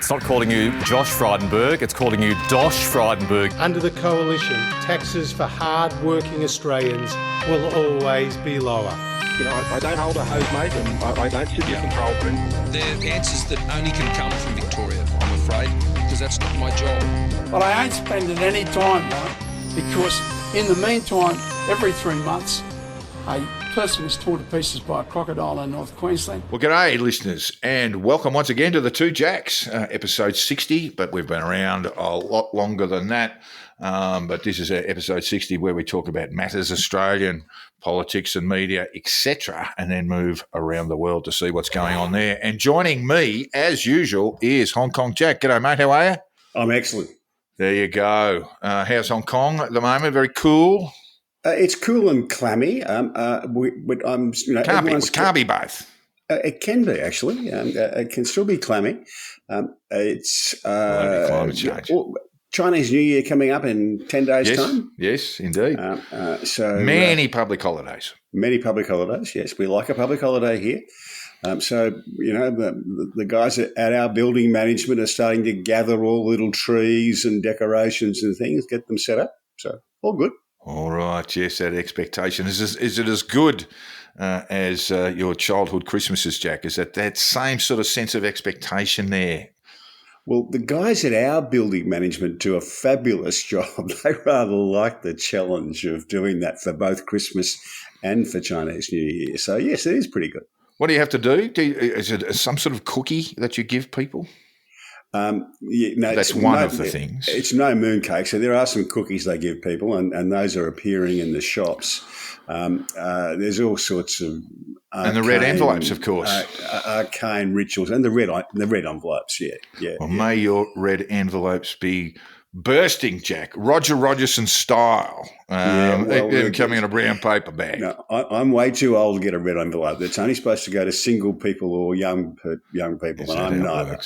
It's not calling you Josh Frydenberg, it's calling you Dosh Frydenberg. Under the coalition, taxes for hard-working Australians will always be lower. You know, I don't hold a hose, mate, and I don't sit in the control room. They're answers that only can come from Victoria, I'm afraid, because that's not my job. But I ain't spending any time, though, because in the meantime, every 3 months, a person is torn to pieces by a crocodile in North Queensland. Well, g'day, listeners, and welcome once again to the Two Jacks, episode 60, but we've been around a lot longer than that. But this is episode 60 where we talk about matters Australian, politics and media, etc., and then move around the world to see what's going on there. And joining me, as usual, is Hong Kong Jack. G'day, mate. How are you? I'm excellent. There you go. How's Hong Kong at the moment? Very cool. It's cool and clammy. Can't be both. It can be, actually. It can still be clammy. It's climate change. Chinese New Year coming up in 10 days' time. Yes, indeed. Many public holidays. Many public holidays, yes. We like a public holiday here. The guys at our building management are starting to gather all little trees and decorations and things, get them set up. So all good. All right, yes, that expectation. Is it as good as your childhood Christmases, Jack? Is that same sort of sense of expectation there? Well, the guys at our building management do a fabulous job. They rather like the challenge of doing that for both Christmas and for Chinese New Year. So, yes, it is pretty good. What do you have to do? Is it some sort of cookie that you give people? That's one of the things. It's no mooncake. So there are some cookies they give people, and those are appearing in the shops. There's all sorts of and the red envelopes, of course, arcane rituals, and the red envelopes. Yeah. Well, may your red envelopes be bursting, Jack, Roger Rogerson style. Coming in a brown paper bag. No, I'm way too old to get a red envelope. It's only supposed to go to single people or young people, and I'm neither.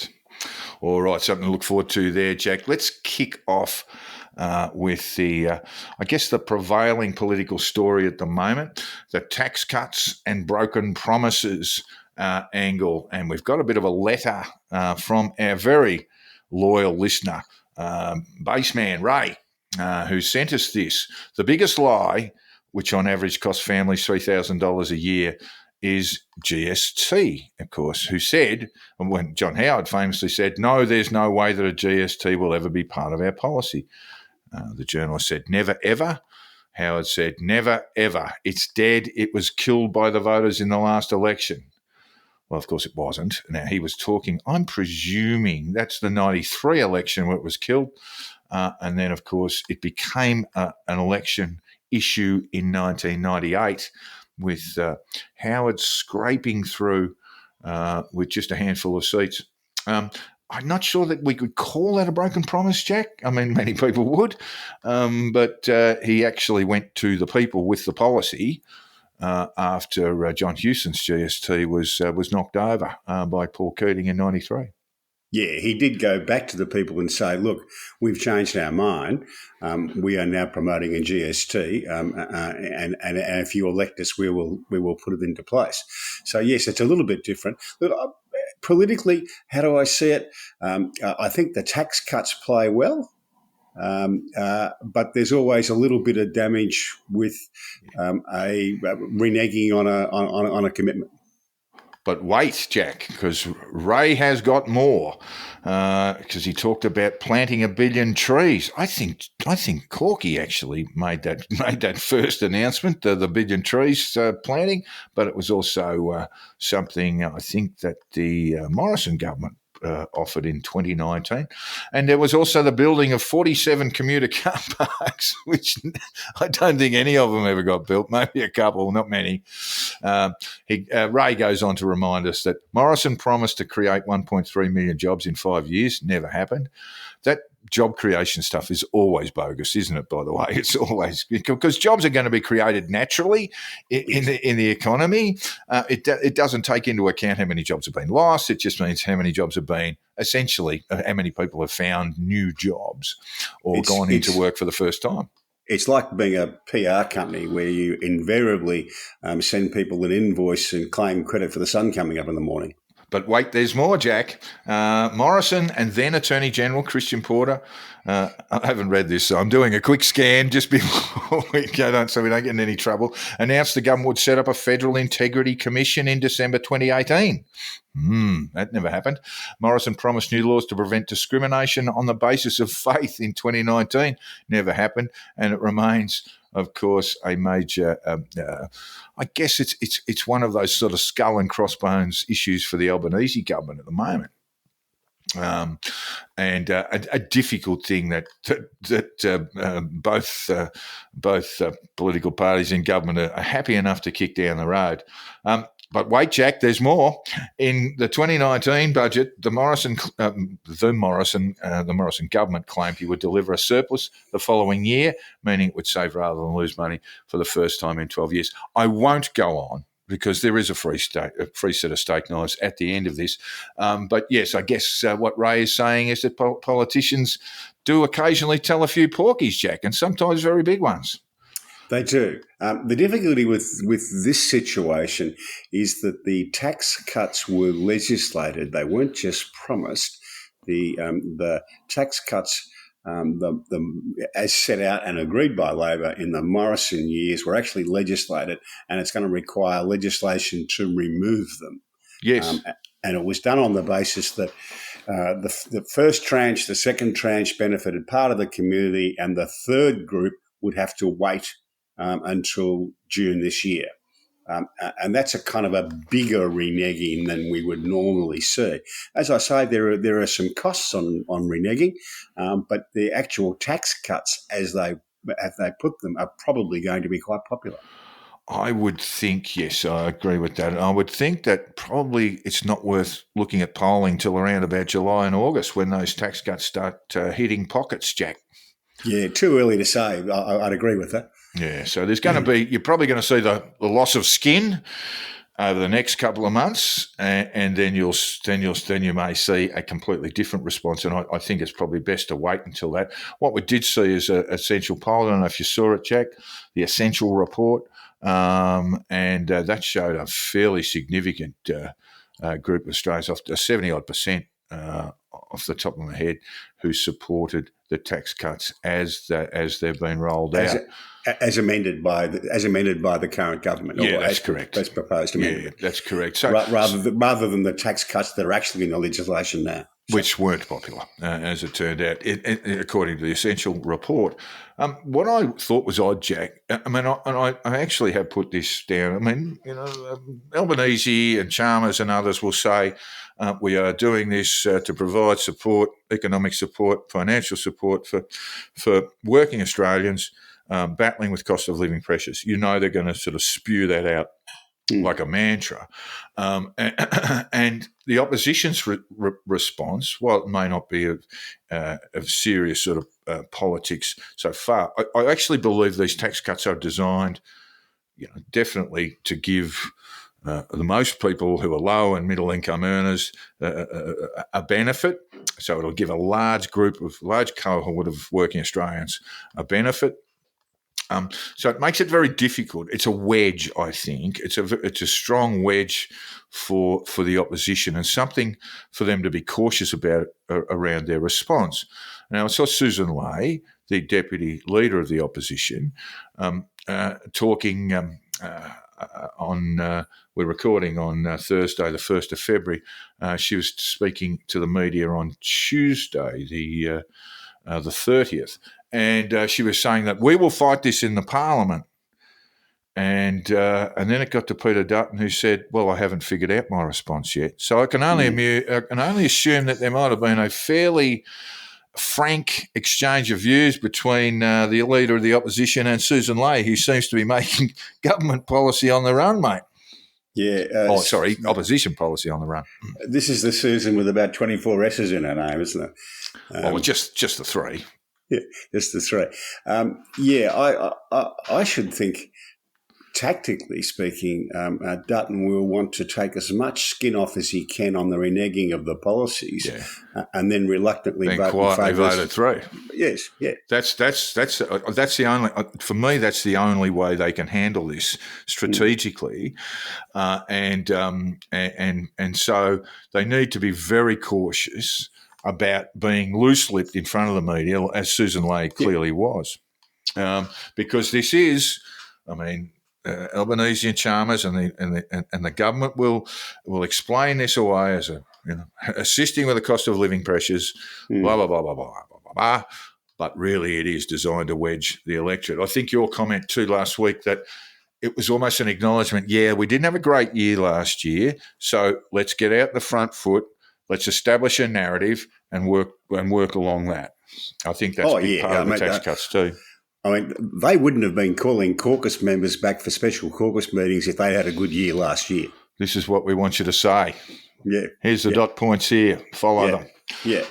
All right, something to look forward to there, Jack. Let's kick off with the prevailing political story at the moment, the tax cuts and broken promises angle. And we've got a bit of a letter from our very loyal listener, Baseman Ray, who sent us this. The biggest lie, which on average costs families $3,000 a year, is GST, of course, who said, when John Howard famously said, no, there's no way that a GST will ever be part of our policy. The journalist said, never, ever. Howard said, never, ever. It's dead. It was killed by the voters in the last election. Well, of course, it wasn't. Now, he was talking, I'm presuming that's the 93 election where it was killed. And then, of course, it became an election issue in 1998 with Howard scraping through with just a handful of seats. I'm not sure that we could call that a broken promise, Jack. I mean, many people would. But he actually went to the people with the policy after John Hewson's GST was knocked over by Paul Keating in 93. Yeah, he did go back to the people and say, look, we've changed our mind. We are now promoting a GST, and if you elect us, we will put it into place. So, yes, it's a little bit different. Look, politically, how do I see it? I think the tax cuts play well, but there's always a little bit of damage with a reneging on a commitment. But wait, Jack, because Ray has got more. Because he talked about planting 1 billion trees. I think Corky actually made that first announcement, the 1 billion trees planting. But it was also something I think that the Morrison government offered in 2019. And there was also the building of 47 commuter car parks, which I don't think any of them ever got built, maybe a couple, not many. Ray goes on to remind us that Morrison promised to create 1.3 million jobs in 5 years. Never happened. That job creation stuff is always bogus, isn't it, by the way? It's always because jobs are going to be created naturally in the economy. It doesn't take into account how many jobs have been lost. It just means how many jobs have been essentially how many people have found new jobs or gone into work for the first time. It's like being a PR company where you invariably send people an invoice and claim credit for the sun coming up in the morning. But wait, there's more, Jack. Morrison and then Attorney General Christian Porter, I haven't read this, so I'm doing a quick scan just before we go on so we don't get in any trouble, announced the government would set up a Federal Integrity Commission in December 2018. That never happened. Morrison promised new laws to prevent discrimination on the basis of faith in 2019. Never happened. And it remains, of course, a major, I guess it's one of those sort of skull and crossbones issues for the Albanese government at the moment. And a difficult thing that both political parties in government are happy enough to kick down the road. But wait, Jack, there's more. In the 2019 budget, the Morrison government claimed he would deliver a surplus the following year, meaning it would save rather than lose money for the first time in 12 years. I won't go on because there is a free set of steak knives at the end of this. But yes, I guess what Ray is saying is that politicians do occasionally tell a few porkies, Jack, and sometimes very big ones. They do. The difficulty with this situation is that the tax cuts were legislated. They weren't just promised. The tax cuts, as set out and agreed by Labor in the Morrison years, were actually legislated, and it's going to require legislation to remove them. Yes. And it was done on the basis that the first tranche, the second tranche benefited part of the community, and the third group would have to wait until June this year. And that's a kind of a bigger reneging than we would normally see. As I say, there are some costs on reneging, but the actual tax cuts, as they put them, are probably going to be quite popular. I would think, yes, I agree with that. And I would think that probably it's not worth looking at polling till around about July and August when those tax cuts start hitting pockets, Jack. Yeah, too early to say. I'd agree with that. Yeah, so there's going to be, you're probably going to see the loss of skin over the next couple of months, and then you may see a completely different response. And I think it's probably best to wait until that. What we did see is a essential poll. I don't know if you saw it, Jack, the essential report, and that showed a fairly significant group of Australians, off 70-odd%. Off the top of my head, who supported the tax cuts as they've been rolled out, as amended by the current government. Yeah, that's correct. That's proposed amendment. Yeah, that's correct. So rather than the tax cuts that are actually in the legislation now, which weren't popular, as it turned out, according to the essential report. What I thought was odd, Jack. I mean, I actually have put this down. I mean, Albanese and Chalmers and others will say we are doing this to provide support, economic support, financial support for working Australians battling with cost of living pressures. They're going to sort of spew that out like a mantra. And the opposition's response, while it may not be of serious sort of politics so far, I actually believe these tax cuts are designed, definitely to give the most people who are low and middle income earners a benefit. So it'll give a large cohort of working Australians a benefit. So it makes it very difficult. It's a wedge, I think. It's a strong wedge for the opposition, and something for them to be cautious about around their response. Now, I saw Susan Ley, the deputy leader of the opposition, talking on. We're recording on Thursday, the 1st of February. She was speaking to the media on Tuesday, the 30th. And she was saying that we will fight this in the Parliament. And then it got to Peter Dutton, who said, well, I haven't figured out my response yet. So I can only assume that there might have been a fairly frank exchange of views between the leader of the opposition and Susan Ley, who seems to be making government policy on the run, mate. Yeah. Opposition policy on the run. This is the Susan with about 24 S's in her name, isn't it? Just the three. Yeah, just the three. I should think tactically speaking, Dutton will want to take as much skin off as he can on the reneging of the policies, and then reluctantly Then vote quietly in favour. voted through. Yes, yeah. That's the only, for me, that's the only way they can handle this strategically, and so they need to be very cautious about being loose-lipped in front of the media, as Susan Ley clearly was, because this is, I mean, Albanese and Chalmers and the government will explain this away as assisting with the cost of living pressures, blah blah blah blah blah blah blah blah. But really, it is designed to wedge the electorate. I think your comment too last week that it was almost an acknowledgement. Yeah, we didn't have a great year last year, so let's get out the front foot. Let's establish a narrative and work along that. I think that's a big part of the tax cuts too. I mean, they wouldn't have been calling caucus members back for special caucus meetings if they had a good year last year. This is what we want you to say. Yeah. Here's the dot points here. Follow them. Yeah.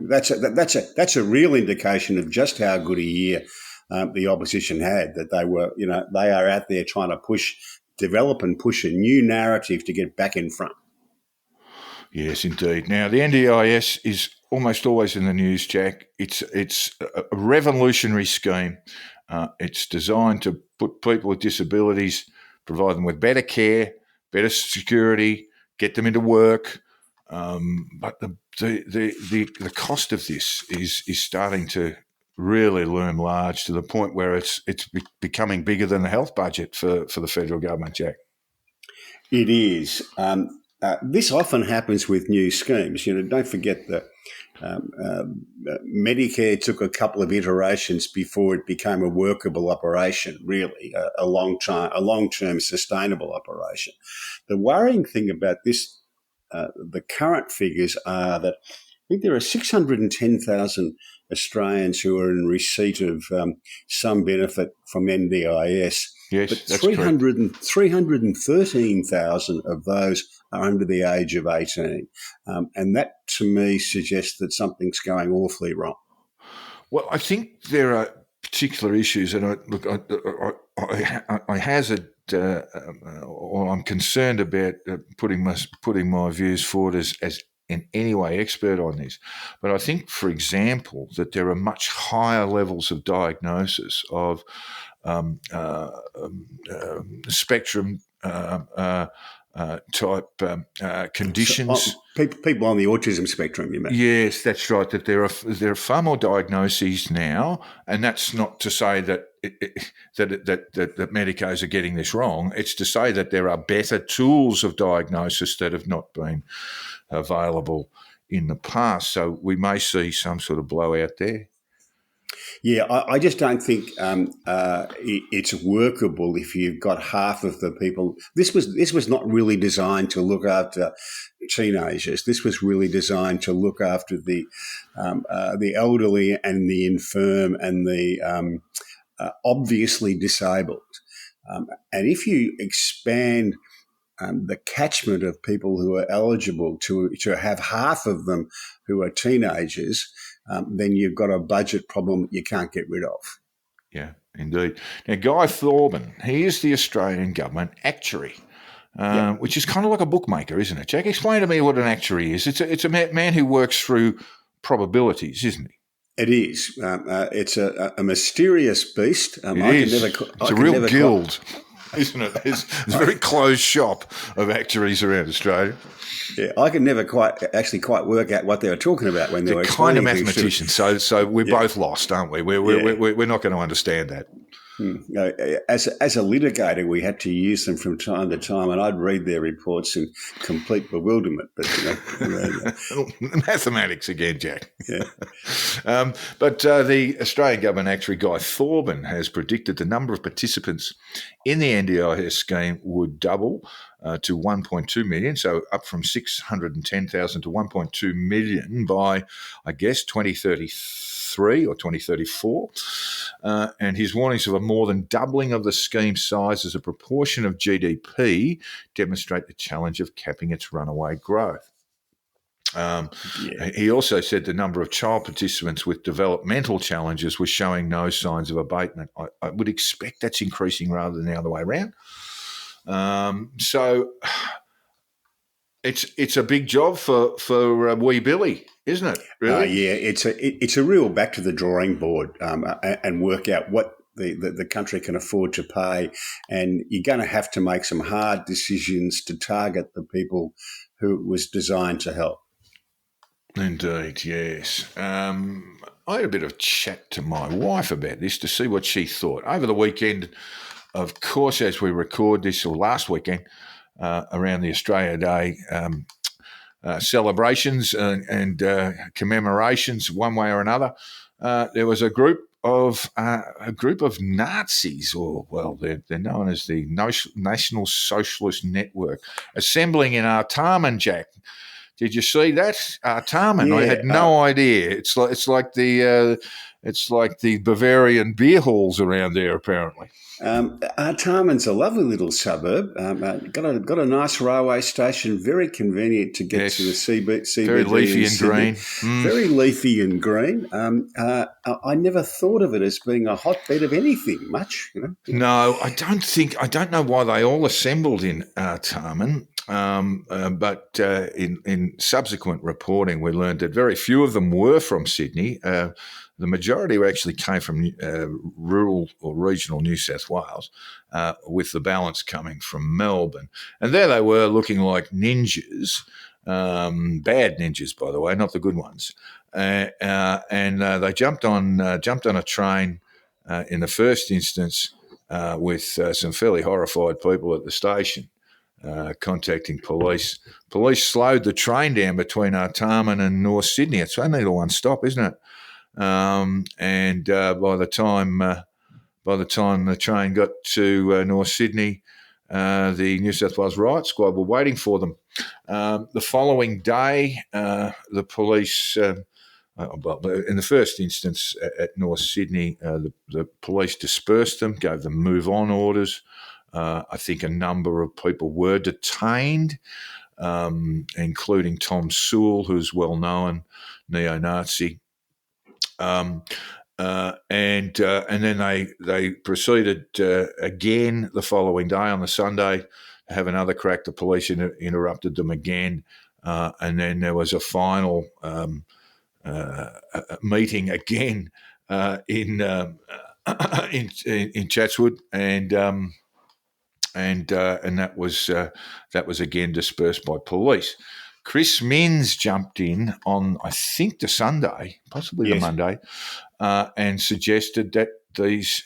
That's a real indication of just how good a year the opposition had. That they are out there trying to develop and push a new narrative to get back in front. Yes, indeed. Now, the NDIS is almost always in the news, Jack. It's a revolutionary scheme. It's designed to put people with disabilities, provide them with better care, better security, get them into work. But the cost of this is starting to really loom large to the point where it's becoming bigger than the health budget for the federal government, Jack. It is. This often happens with new schemes. Don't forget that Medicare took a couple of iterations before it became a workable operation, really, a long-term sustainable operation. The worrying thing about this, the current figures are that I think there are 610,000 Australians who are in receipt of some benefit from NDIS. Yes, but that's 313,000 of those are under the age of 18. And that, to me, suggests that something's going awfully wrong. Well, I think there are particular issues, and I hazard, or I'm concerned about putting my views forward as in any way expert on this. But I think, for example, that there are much higher levels of diagnosis of spectrum type conditions. People on the autism spectrum, you mean? Yes, that's right. That there are far more diagnoses now, and that's not to say that that medicos are getting this wrong. It's to say that there are better tools of diagnosis that have not been available in the past. So we may see some sort of blowout there. Yeah, I just don't think it's workable if you've got half of the people. This was not really designed to look after teenagers. This was really designed to look after the elderly and the infirm and the obviously disabled. And if you expand the catchment of people who are eligible to have half of them who are teenagers, then you've got a budget problem that you can't get rid of. Yeah, indeed. Now, Guy Thorburn, he is the Australian government actuary, which is kind of like a bookmaker, isn't it, Jack? Explain to me what an actuary is. It's a man who works through probabilities, isn't he? It is. It's a mysterious beast. It's a real guild, isn't it? It's a very closed shop of actuaries around Australia. Yeah, I could never quite work out what they were talking about when they were kind of mathematicians. So we're both lost, aren't we? We're not going to understand that. As a litigator, we had to use them from time to time, and I'd read their reports in complete bewilderment. But mathematics again, Jack. Yeah. But the Australian government actuary Guy Thorburn has predicted the number of participants in the NDIS scheme would double to 1.2 million, so up from 610,000 to 1.2 million by, I guess, 2033 or 2034. And his warnings of a more than doubling of the scheme's size as a proportion of GDP demonstrate the challenge of capping its runaway growth. He also said the number of child participants with developmental challenges was showing no signs of abatement. I would expect that's increasing rather than the other way around. So it's a big job for wee Billy, isn't it? Really? Yeah, it's a real back to the drawing board and work out what the country can afford to pay, and you're going to have to make some hard decisions to target the people who it was designed to help. Indeed, yes. I had a bit of chat to my wife about this to see what she thought. Over the weekend, of course, as we record this, or last weekend, around the Australia Day celebrations and commemorations, one way or another, there was a group of Nazis, or they're known as the National Socialist Network, assembling in Artarmon, Jack. Did you see that? Artarmon? Yeah, I had no idea. It's like the Bavarian beer halls around there, apparently. Artarmon's a lovely little suburb. Got a nice railway station, very convenient to get to the CBD. Very leafy and green. Very leafy and green. I never thought of it as being a hotbed of anything much. You know? No, I don't know why they all assembled in Artarmon. But in subsequent reporting, we learned that very few of them were from Sydney. The majority actually came from rural or regional New South Wales, with the balance coming from Melbourne. And there they were, looking like ninjas, bad ninjas, by the way, not the good ones. And they jumped on a train in the first instance with some fairly horrified people at the station. Contacting police. Police slowed the train down between Artarmon and North Sydney. It's only the one stop, isn't it? And by the time the train got to North Sydney, the New South Wales Riot Squad were waiting for them. The following day, the police, in the first instance at North Sydney, the police dispersed them, gave them move-on orders. I think a number of people were detained, including Tom Sewell, who's well-known neo-Nazi. And then they proceeded again the following day on the Sunday to have another crack. The police interrupted them again, and then there was a final meeting again in Chatswood, and that was again dispersed by police. Chris Minns jumped in on, I think, the Sunday, possibly the Monday, and suggested that these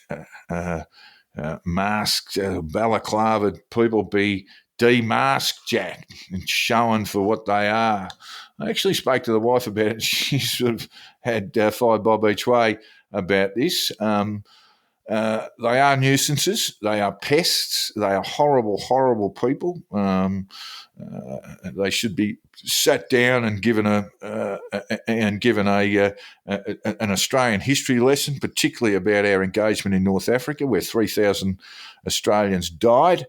masked, balaclavaed people be demasked, Jack, and shown for what they are. I actually spoke to the wife about it. She sort of had fired bob each way about this. They are nuisances. They are pests. They are horrible, horrible people. They should be sat down and given an Australian history lesson, particularly about our engagement in North Africa, where 3,000 Australians died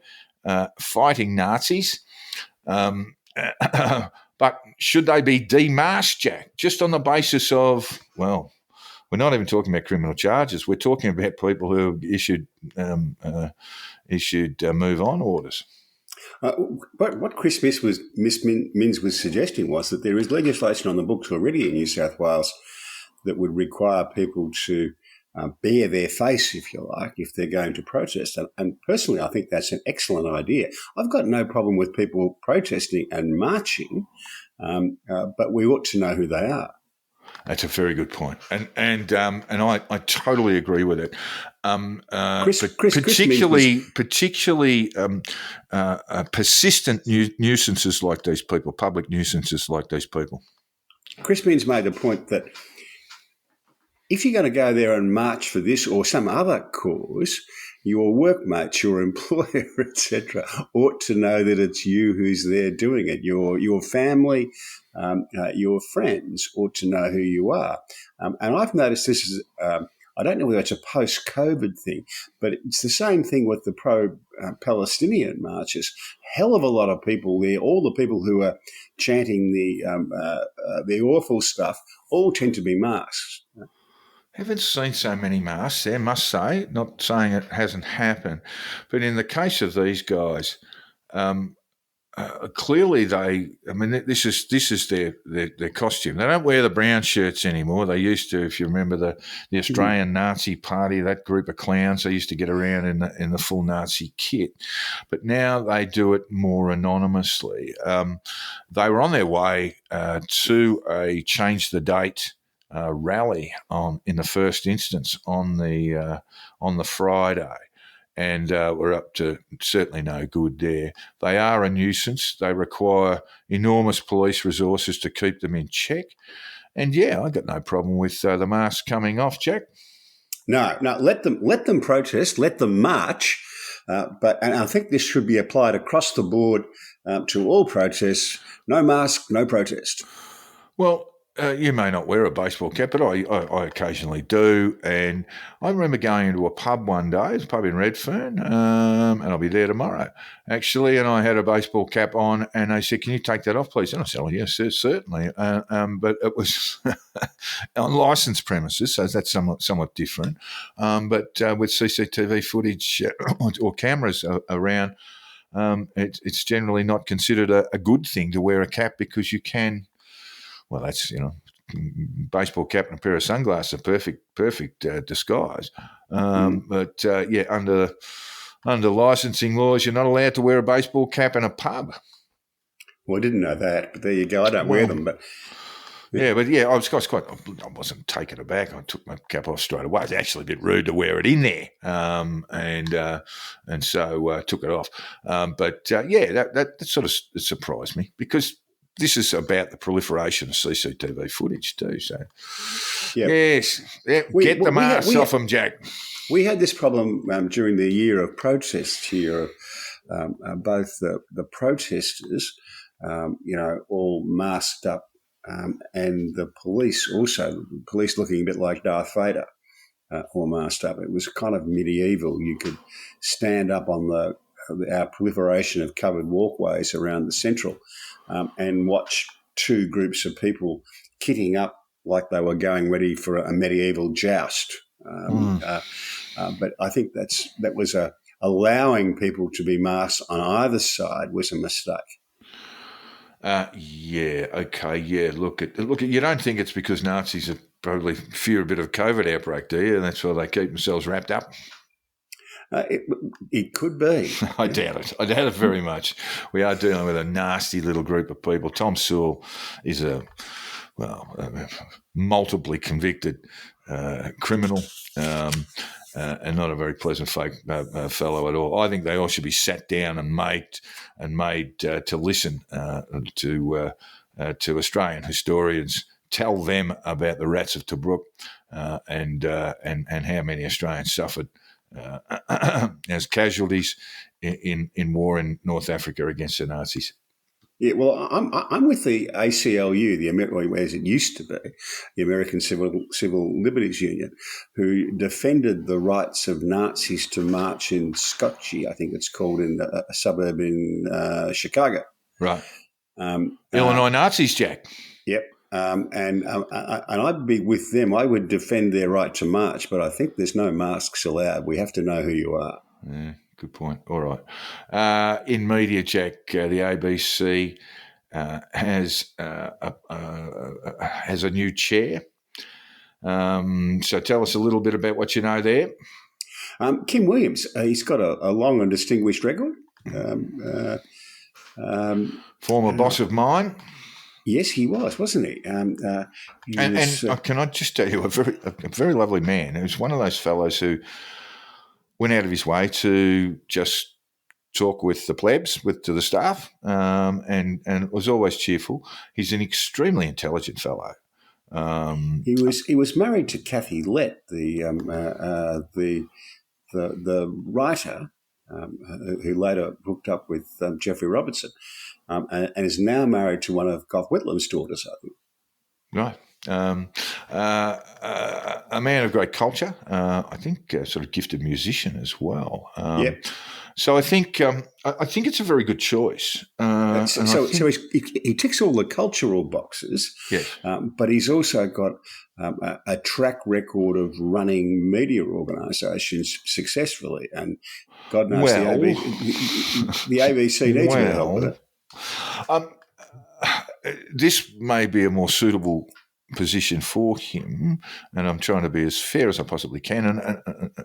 fighting Nazis. But should they be demasked, Jack? Just on the basis of, well, we're not even talking about criminal charges. We're talking about people who have issued move-on orders. But what Chris Minns was suggesting was that there is legislation on the books already in New South Wales that would require people to bare their face, if you like, if they're going to protest. And personally, I think that's an excellent idea. I've got no problem with people protesting and marching, but we ought to know who they are. That's a very good point, and I totally agree with it. Particularly persistent nuisances like these people, public nuisances like these people. Chris Minns made the point that if you're going to go there and march for this or some other cause, your workmates, your employer, etc., ought to know that it's you who's there doing it. Your family, your friends ought to know who you are. And I've noticed this is I don't know whether it's a post-COVID thing, but it's the same thing with the pro-Palestinian marches. Hell of a lot of people there, all the people who are chanting the awful stuff, all tend to be masked. Haven't seen so many masks there, must say. Not saying it hasn't happened. But in the case of these guys, clearly this is their costume. They don't wear the brown shirts anymore. They used to, if you remember the Australian Nazi Party, that group of clowns, they used to get around in the full Nazi kit. But now they do it more anonymously. They were on their way to a change the date rally in the first instance on the Friday. And we're up to certainly no good there. They are a nuisance. They require enormous police resources to keep them in check. And yeah, I got no problem with the masks coming off, Jack. No, let them protest, let them march. And I think this should be applied across the board to all protests. No mask, no protest. Well, you may not wear a baseball cap, but I occasionally do. And I remember going into a pub one day, it's a pub in Redfern, and I'll be there tomorrow, actually, and I had a baseball cap on, and they said, "Can you take that off, please?" And I said, "Oh, yes, certainly." But it was on licensed premises, so that's somewhat different. But with CCTV footage or cameras around, it's generally not considered a good thing to wear a cap because you can. Well, that's, baseball cap and a pair of sunglasses, perfect disguise. But under licensing laws, you're not allowed to wear a baseball cap in a pub. Well, I didn't know that, but there you go. I don't wear them, but I wasn't taken aback. I took my cap off straight away. It's actually a bit rude to wear it in there, and so took it off. That sort of surprised me because this is about the proliferation of CCTV footage too. So, yes, get the masks off them, Jack. We had this problem during the year of protests here. Both the protesters, all masked up, and the police also. Police looking a bit like Darth Vader, all masked up. It was kind of medieval. You could stand up on our proliferation of covered walkways around the central. And watch two groups of people kitting up like they were going ready for a medieval joust. But I think that was allowing people to be masked on either side was a mistake. Look, you don't think it's because Nazis are probably fear a bit of COVID outbreak, do you? And that's why they keep themselves wrapped up. It could be. I doubt it. I doubt it very much. We are dealing with a nasty little group of people. Tom Sewell is a multiply convicted criminal and not a very pleasant fellow at all. I think they all should be sat down and made to listen to Australian historians. Tell them about the rats of Tobruk and how many Australians suffered as casualties in war in North Africa against the Nazis. Yeah, well, I'm with the ACLU, as it used to be, the American Civil Liberties Union, who defended the rights of Nazis to march in Scotchy, I think it's called, in a suburb in Chicago. Right. Illinois Nazis, Jack. Yep. And I'd be with them. I would defend their right to march, but I think there's no masks allowed. We have to know who you are. Yeah, good point. All right. In media, Jack, the ABC has a new chair. So tell us a little bit about what you know there. Kim Williams. He's got a long and distinguished record. Former boss of mine. Yes, he was, wasn't he? Can I just tell you, a very lovely man. He was one of those fellows who went out of his way to just talk with the plebs, to the staff, and was always cheerful. He's an extremely intelligent fellow. He was married to Kathy Lett, the writer, who later hooked up with Jeffrey Robertson. And is now married to one of Gough Whitlam's daughters, I think. Right. a man of great culture. I think sort of gifted musician as well. Yep. So I think it's a very good choice. So he ticks all the cultural boxes. Yes. But he's also got a track record of running media organisations successfully, and God knows the ABC needs more help with it. This may be a more suitable position for him, and I'm trying to be as fair as I possibly can and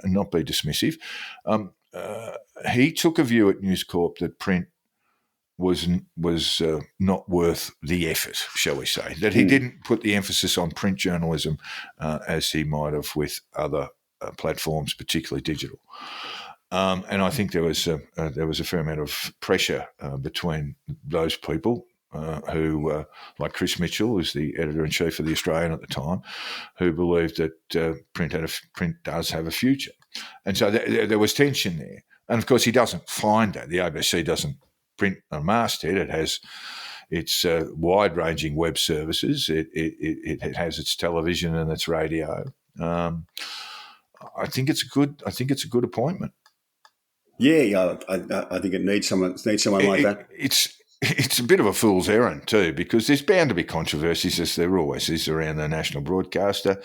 not be dismissive. He took a view at News Corp that print was not worth the effort, shall we say, that he didn't put the emphasis on print journalism as he might have with other platforms, particularly digital. And I think there was a fair amount of pressure between those people who, like Chris Mitchell, who's the editor-in-chief of The Australian at the time, who believed that print does have a future. And so there was tension there. And, of course, he doesn't find that. The ABC doesn't print a masthead. It has its wide-ranging web services. It has its television and its radio. I think it's a good appointment. Yeah, I think it needs someone like that. It's a bit of a fool's errand too, because there's bound to be controversies, as there always is around the national broadcaster.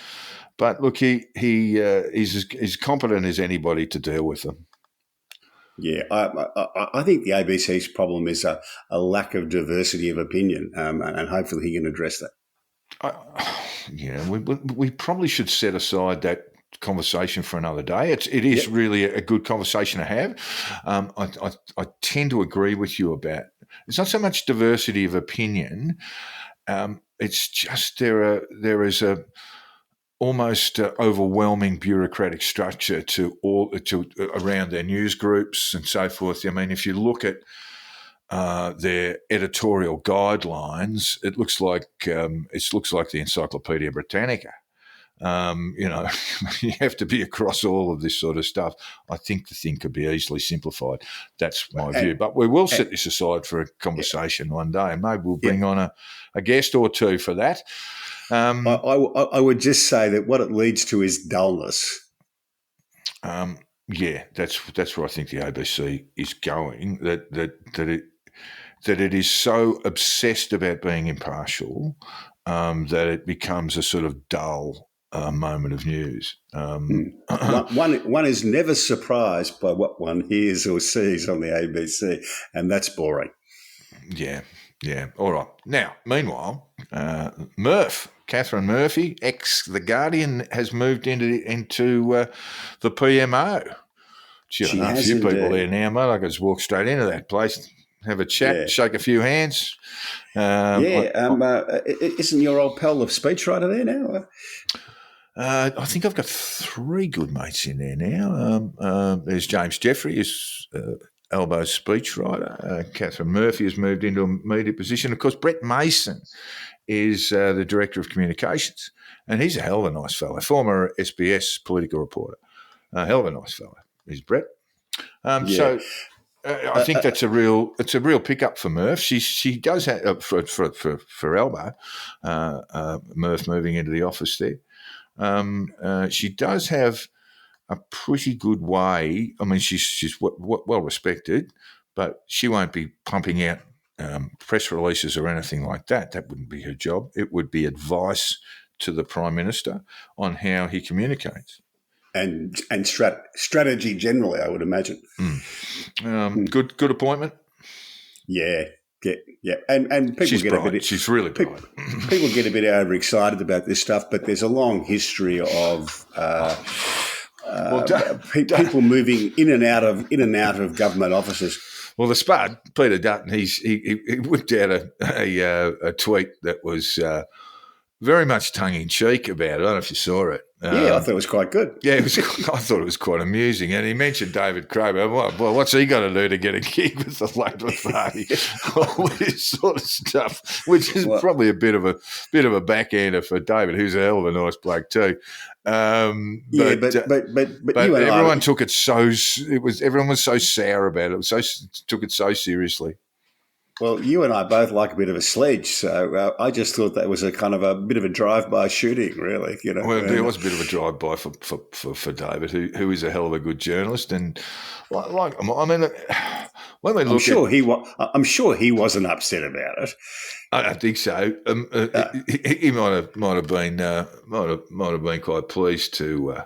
But look, he's as competent as anybody to deal with them. Yeah, I think the ABC's problem is a lack of diversity of opinion, and hopefully he can address that. We probably should set aside that conversation for another day. It is really a good conversation to have. I tend to agree with you about it's not so much diversity of opinion. It's just there is a almost overwhelming bureaucratic structure to around their news groups and so forth. I mean, if you look at their editorial guidelines, it looks like the Encyclopedia Britannica. You have to be across all of this sort of stuff. I think the thing could be easily simplified. That's my view. But we will set this aside for a conversation one day. Maybe we'll bring on a guest or two for that. I would just say that what it leads to is dullness. That's where I think the ABC is going. That it is so obsessed about being impartial that it becomes a sort of dull moment of news. One is never surprised by what one hears or sees on the ABC, and that's boring. Yeah. All right. Now, meanwhile, Catherine Murphy, ex-The Guardian, has moved into the PMO. Gee, I know a few people there now, mate. I could just walk straight into that place, have a chat, shake a few hands. Isn't your old pal the speechwriter there now? I think I've got three good mates in there now. There's James Jeffrey, who's Albo's speechwriter. Catherine Murphy has moved into a media position. Of course, Brett Mason is the Director of Communications, and he's a hell of a nice fellow, former SBS political reporter. Hell of a nice fellow is Brett. So I think it's a real pickup for Murph. She does have for Albo, Murph moving into the office there. She does have a pretty good way. I mean, she's well respected, but she won't be pumping out press releases or anything like that. That wouldn't be her job. It would be advice to the Prime Minister on how he communicates. And strategy generally, I would imagine. Good appointment. Yeah. And people get bright. She's really bright. People get a bit overexcited about this stuff, but there's a long history of people moving in and out of government offices. Well, the Spud, Peter Dutton, he whipped out a tweet that was very much tongue-in-cheek about it. I don't know if you saw it. I thought it was quite good. Yeah, I thought it was quite amusing. And he mentioned David Krober. Well, what's he got to do to get a gig with the Labor Party? All this sort of stuff, which is probably a bit of a backhander for David, who's a hell of a nice bloke too. But everyone took it everyone was so sour about it. Took it so seriously. Well, you and I both like a bit of a sledge, so I just thought that was a kind of a bit of a drive-by shooting, really. Well, there was a bit of a drive-by for David, who is a hell of a good journalist, and when we look, I'm sure he wasn't upset about it. I don't think so. He might have been quite pleased to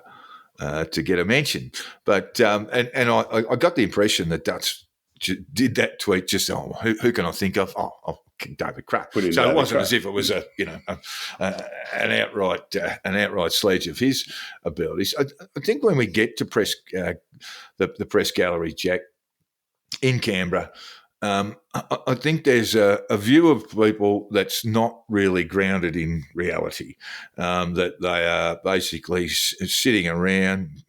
get a mention, but and I got the impression that Dutch did that tweet just who can I think of? David Crack. So it wasn't as if it was an outright sledge of his abilities. I think when we get to the press gallery, Jack, in Canberra, I think there's a view of people that's not really grounded in reality, that they are basically sitting around.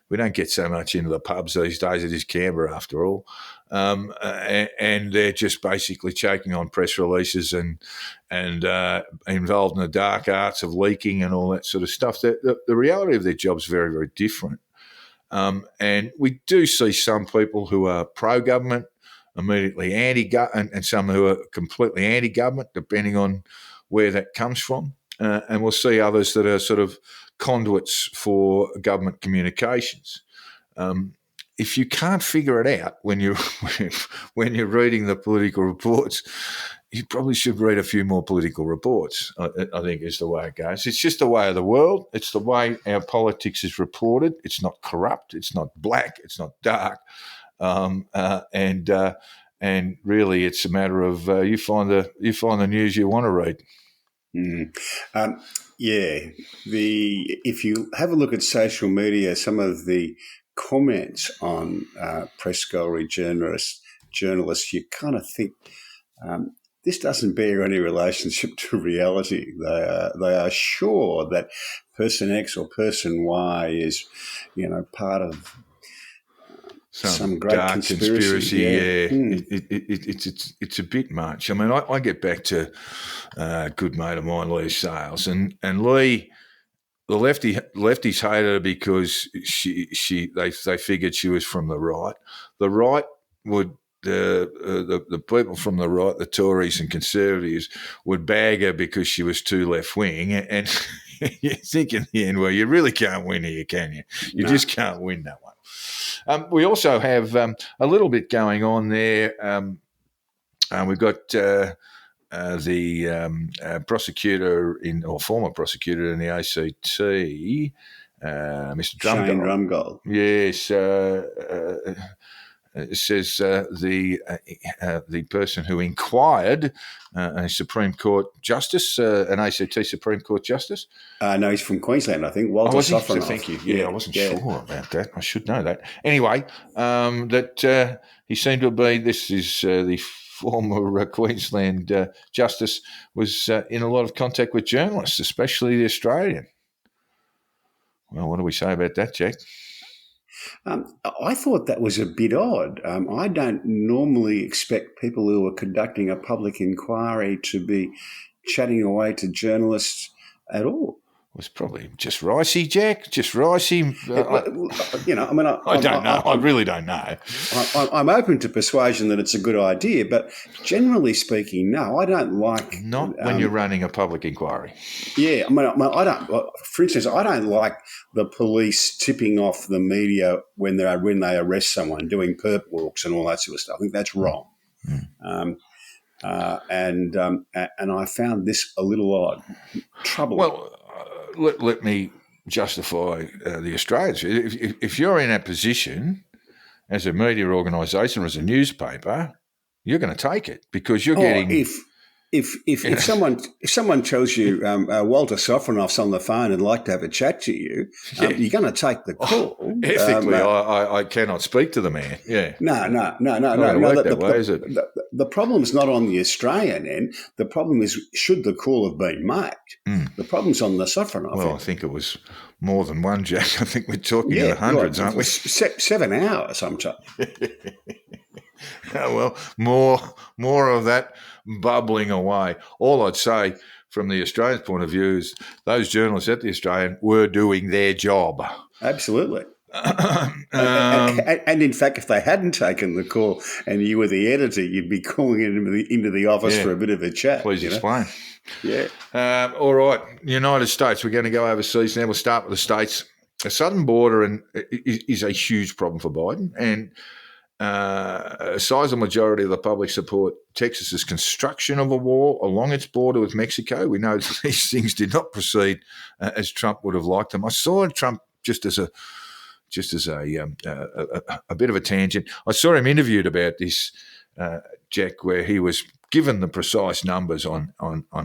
We don't get so much into the pubs these days. It is Canberra, after all. And they're just basically choking on press releases and involved in the dark arts of leaking and all that sort of stuff. The reality of their job's very, very different. And we do see some people who are pro-government, immediately anti-government, and some who are completely anti-government, depending on where that comes from. And we'll see others that are sort of conduits for government communications. If you can't figure it out when you're reading the political reports, you probably should read a few more political reports, I think is the way it goes. It's just the way of the world. It's the way our politics is reported. It's not corrupt. It's not black. It's not dark. And really it's a matter of you find the news you want to read. If you have a look at social media, some of the comments on press gallery journalists, you kind of think this doesn't bear any relationship to reality. They are sure that person X or person Y is, part of some great dark conspiracy. Yeah. It's a bit much. I mean, I get back to a good mate of mine, Lee Sales, and Lee. The lefties hated her because they figured she was from the right. The right would the people from the right, the Tories and Conservatives, would bag her because she was too left wing. And you think in the end, well, you really can't win here, can you? You just can't win that one. We also have a little bit going on there. We've got. The prosecutor or former prosecutor in the ACT, Mr. Drumgold. Shane Drumgold. Yes, says the person who inquired a Supreme Court justice, an ACT Supreme Court justice. No, he's from Queensland, I think. Walter Sofronoff. Thank you. Yeah, I wasn't sure about that. I should know that. Anyway, that he seemed to be. This is the former Queensland justice was in a lot of contact with journalists, especially the Australian. Well, what do we say about that, Jack? I thought that was a bit odd. I don't normally expect people who are conducting a public inquiry to be chatting away to journalists at all. It was probably just ricey, Jack. Just ricey. I don't know. I really don't know. I'm open to persuasion that it's a good idea, but generally speaking, no, I don't like. Not when you're running a public inquiry. Yeah, I don't. For instance, I don't like the police tipping off the media when they arrest someone, doing perp walks and all that sort of stuff. I think that's wrong. And I found this a little odd, troubling. Well. Let me justify the Australians. If you're in a position as a media organisation or as a newspaper, you're going to take it because you're getting. If someone tells you Walter Sofronoff's on the phone and like to have a chat to you, you're going to take the call. Ethically, I cannot speak to the man. Yeah. No. The problem is not on the Australian end. The problem is should the call have been made. The problem's on the Sofronoff end. I think it was more than one, Jack. I think we're talking in the hundreds, aren't we? 7 hours, sometimes. Well, more of that bubbling away. All I'd say from the Australian point of view is those journalists at the Australian were doing their job. Absolutely. And in fact, if they hadn't taken the call and you were the editor, you'd be calling into the office for a bit of a chat. Please explain. Yeah. All right, United States. We're going to go overseas now. We'll start with the States. The southern border is a huge problem for Biden, and a sizable majority of the public support Texas's construction of a wall along its border with Mexico. We know that these things did not proceed as Trump would have liked them. I saw Trump just as a bit of a tangent. I saw him interviewed about this, Jack, where he was given the precise numbers on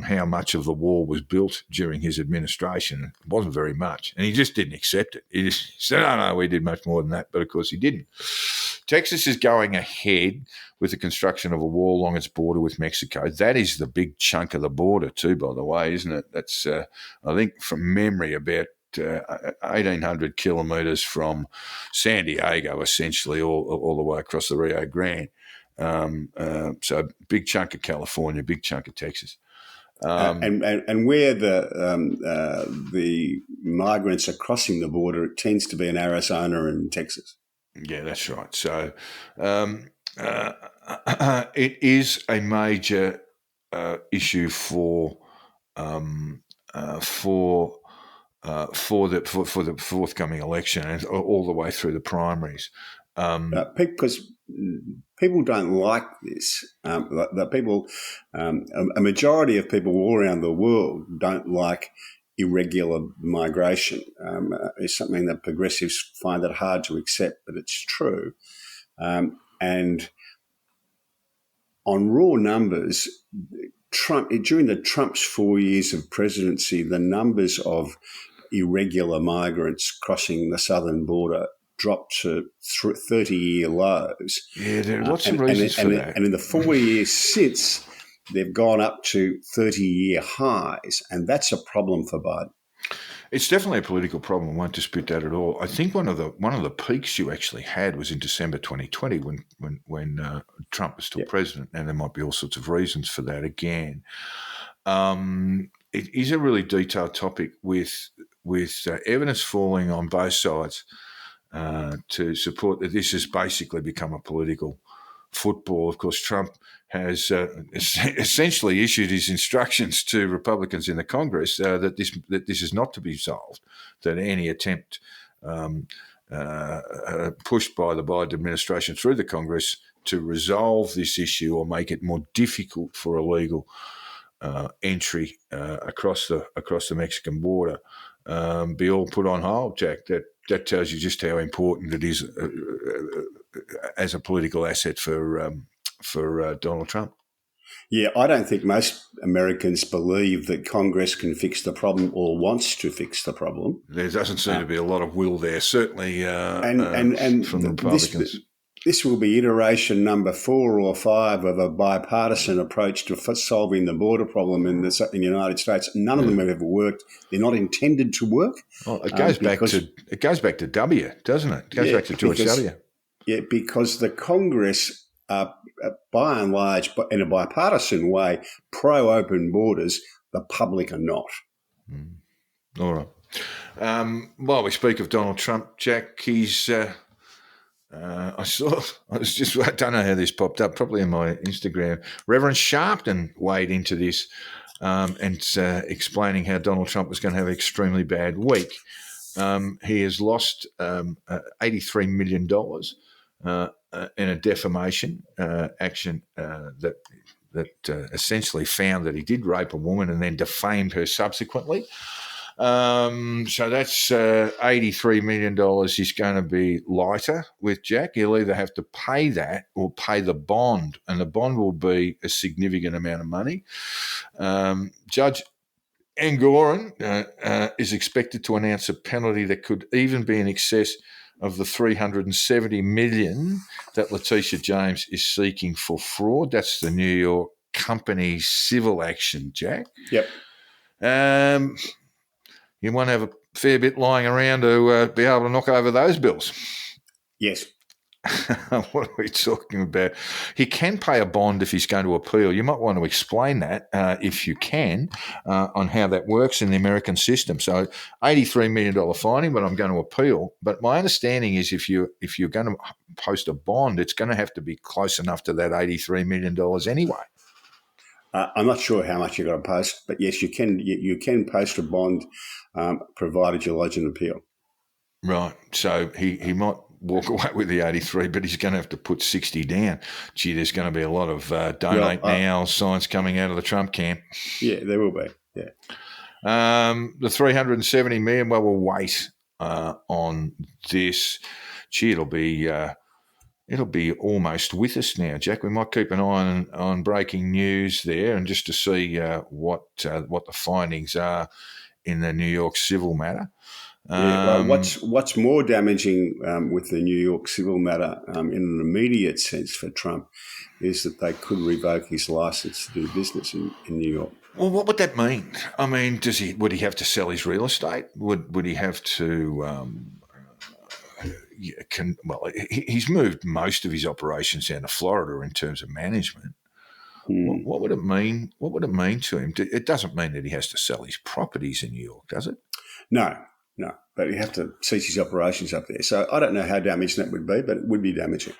how much of the wall was built during his administration. It wasn't very much, and he just didn't accept it. He just said, no, we did much more than that, but of course he didn't. Texas is going ahead with the construction of a wall along its border with Mexico. That is the big chunk of the border too, by the way, isn't it? That's, I think, from memory, about 1,800 kilometres from San Diego, essentially, all the way across the Rio Grande. So big chunk of California, big chunk of Texas. And where the migrants are crossing the border, it tends to be in Arizona and Texas. Yeah, that's right. So it is a major issue for the forthcoming election and all the way through the primaries. Because people don't like this. People, a majority of people all around the world don't like irregular migration. It's something that progressives find it hard to accept, but it's true. And on raw numbers, during Trump's 4 years of presidency, the numbers of irregular migrants crossing the southern border dropped to 30-year lows. Yeah, there are lots of reasons for that. And in the 4 years since, they've gone up to 30-year highs, and that's a problem for Biden. It's definitely a political problem. I won't dispute that at all. I think one of the peaks you actually had was in December 2020 when Trump was still president, and there might be all sorts of reasons for that again. It is a really detailed topic with evidence falling on both sides to support that this has basically become a political football. Of course, Trump has essentially issued his instructions to Republicans in the Congress that this is not to be solved, that any attempt pushed by the Biden administration through the Congress to resolve this issue or make it more difficult for illegal entry across the Mexican border be all put on hold, Jack. That tells you just how important it is as a political asset for Donald Trump. Yeah, I don't think most Americans believe that Congress can fix the problem or wants to fix the problem. There doesn't seem to be a lot of will there, certainly and from the Republicans. This will be iteration number 4 or 5 of a bipartisan approach to solving the border problem in the United States. None of them have ever worked. They're not intended to work. Well, it goes back to W, doesn't it? It goes back to George W. Yeah, because the Congress are, by and large, in a bipartisan way, pro-open borders. The public are not. All right. While we speak of Donald Trump, Jack, he's... I don't know how this popped up, probably in my Instagram. Reverend Sharpton weighed into this and explaining how Donald Trump was going to have an extremely bad week. He has lost $83 million in a defamation action that essentially found that he did rape a woman and then defamed her subsequently. So that's $83 million is going to be lighter with Jack. He'll either have to pay that or pay the bond, and the bond will be a significant amount of money. Judge Engoron is expected to announce a penalty that could even be in excess of the $370 million that Letitia James is seeking for fraud. That's the New York company civil action, Jack. Yep. You want to have a fair bit lying around to be able to knock over those bills. Yes. What are we talking about? He can pay a bond if he's going to appeal. You might want to explain that, if you can, on how that works in the American system. So, $83 million fining, but I'm going to appeal. But my understanding is if you're going to post a bond, it's going to have to be close enough to that $83 million anyway. I'm not sure how much you're going to post, but yes, you can post a bond, provided you lodge an appeal. Right. So he might walk away with the 83, but he's going to have to put 60 down. Gee, there's going to be a lot of donate now signs coming out of the Trump camp. Yeah, there will be. Yeah. The $370 million. Well, we'll wait on this. Gee, it'll be almost with us now, Jack. We might keep an eye on breaking news there, and just to see what the findings are in the New York civil matter. Well, what's more damaging with the New York civil matter in an immediate sense for Trump is that they could revoke his license to do business in New York. Well, what would that mean? I mean, would he have to sell his real estate? Would he have to? He's moved most of his operations down to Florida in terms of management. What would it mean? What would it mean to him? It doesn't mean that he has to sell his properties in New York, does it? No, but you have to cease his operations up there. So I don't know how damaging that would be, but it would be damaging.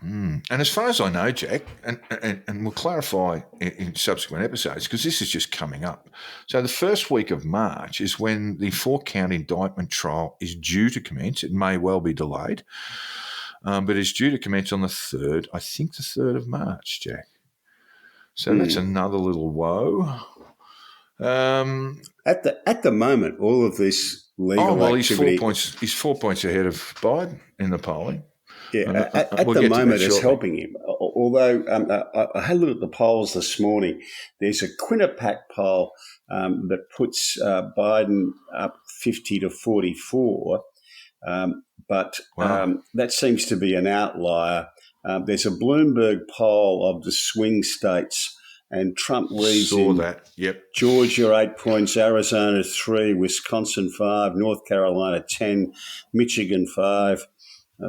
And as far as I know, Jack, and we'll clarify in subsequent episodes, because this is just coming up. So the first week of March is when the 4-count indictment trial is due to commence. It may well be delayed, but it's due to commence on the 3rd, I think the 3rd of March, Jack. So that's another little woe. At the moment, all of this legal activity... He's 4 points ahead of Biden in the polling. Yeah, at the moment it's helping him. Although I had a look at the polls this morning. There's a Quinnipiac poll that puts Biden up 50 to 44, but that seems to be an outlier. There's a Bloomberg poll of the swing states, and Trump leads Georgia 8 points, Arizona 3, Wisconsin 5, North Carolina 10, Michigan 5,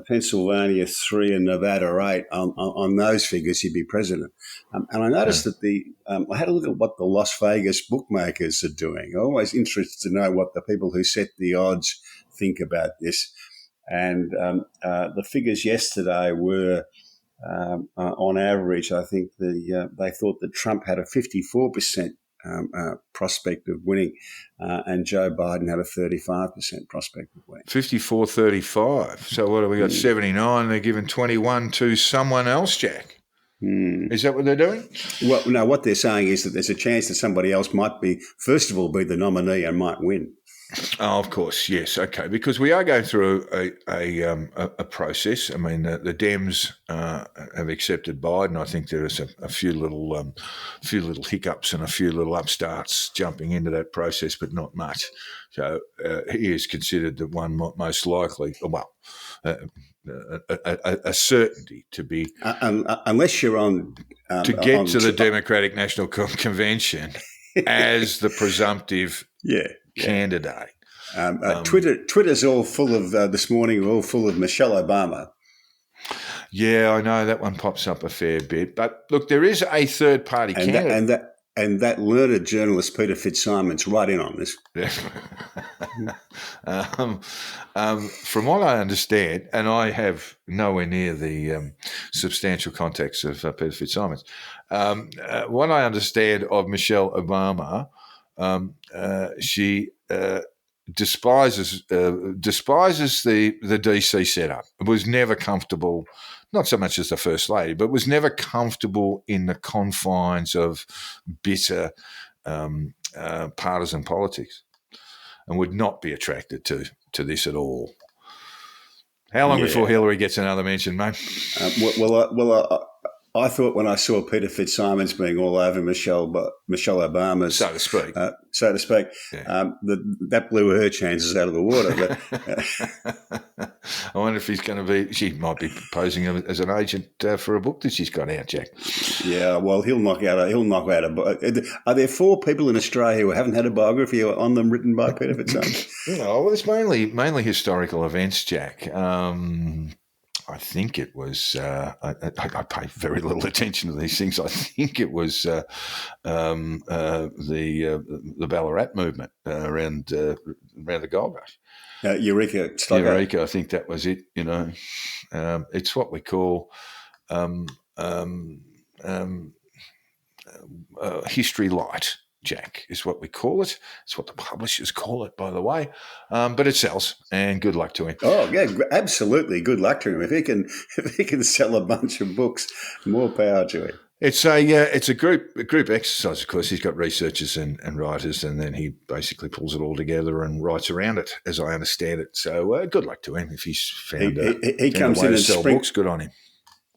Pennsylvania 3, and Nevada 8. On those figures, he'd be president. And I noticed that I had a look at what the Las Vegas bookmakers are doing. I'm always interested to know what the people who set the odds think about this. And the figures yesterday were, on average, I think they thought that Trump had a 54% prospect of winning, and Joe Biden had a 35% prospect of winning. 54-35. So what have we got? 79. They're giving 21 to someone else, Jack. Is that what they're doing? Well, no, what they're saying is that there's a chance that somebody else might be, first of all, be the nominee and might win. Oh, of course, yes, okay. Because we are going through a process. I mean, the Dems have accepted Biden. I think there is a few little hiccups and a few little upstarts jumping into that process, but not much. So he is considered the one most likely. Well, a certainty to be unless you're on to get to the Democratic National Convention as the presumptive. Candidate. Twitter's all full of this morning. All full of Michelle Obama. Yeah, I know that one pops up a fair bit. But look, there is a third-party candidate, and that learned journalist Peter Fitzsimon's right in on this. From what I understand, and I have nowhere near the substantial context of Peter Fitzsimon's, what I understand of Michelle Obama. She despises the DC setup. It was never comfortable, not so much as the First Lady, but was never comfortable in the confines of bitter partisan politics, and would not be attracted to this at all. How long before Hillary gets another mention, mate? I thought when I saw Peter Fitzsimon's being all over Michelle Obama's, so to speak, that blew her chances out of the water. But I wonder if he's going to be. She might be proposing as an agent for a book that she's got out, Jack. Yeah, well, he'll knock out a book. Are there 4 people in Australia who haven't had a biography on them written by Peter Fitzsimon? Well, it's mainly historical events, Jack. I think it was. I pay very little attention to these things. I think it was the Ballarat movement around the Gold Rush. Eureka, Stocko. Eureka, I think that was it. It's what we call history light. Jack is what we call it. It's what the publishers call it, by the way. But it sells, and good luck to him. Oh yeah, absolutely. Good luck to him. If he can sell a bunch of books, more power to him. It's a group exercise. Of course, he's got researchers and writers, and then he basically pulls it all together and writes around it, as I understand it. So good luck to him if he's found he comes in and sell books. Good on him.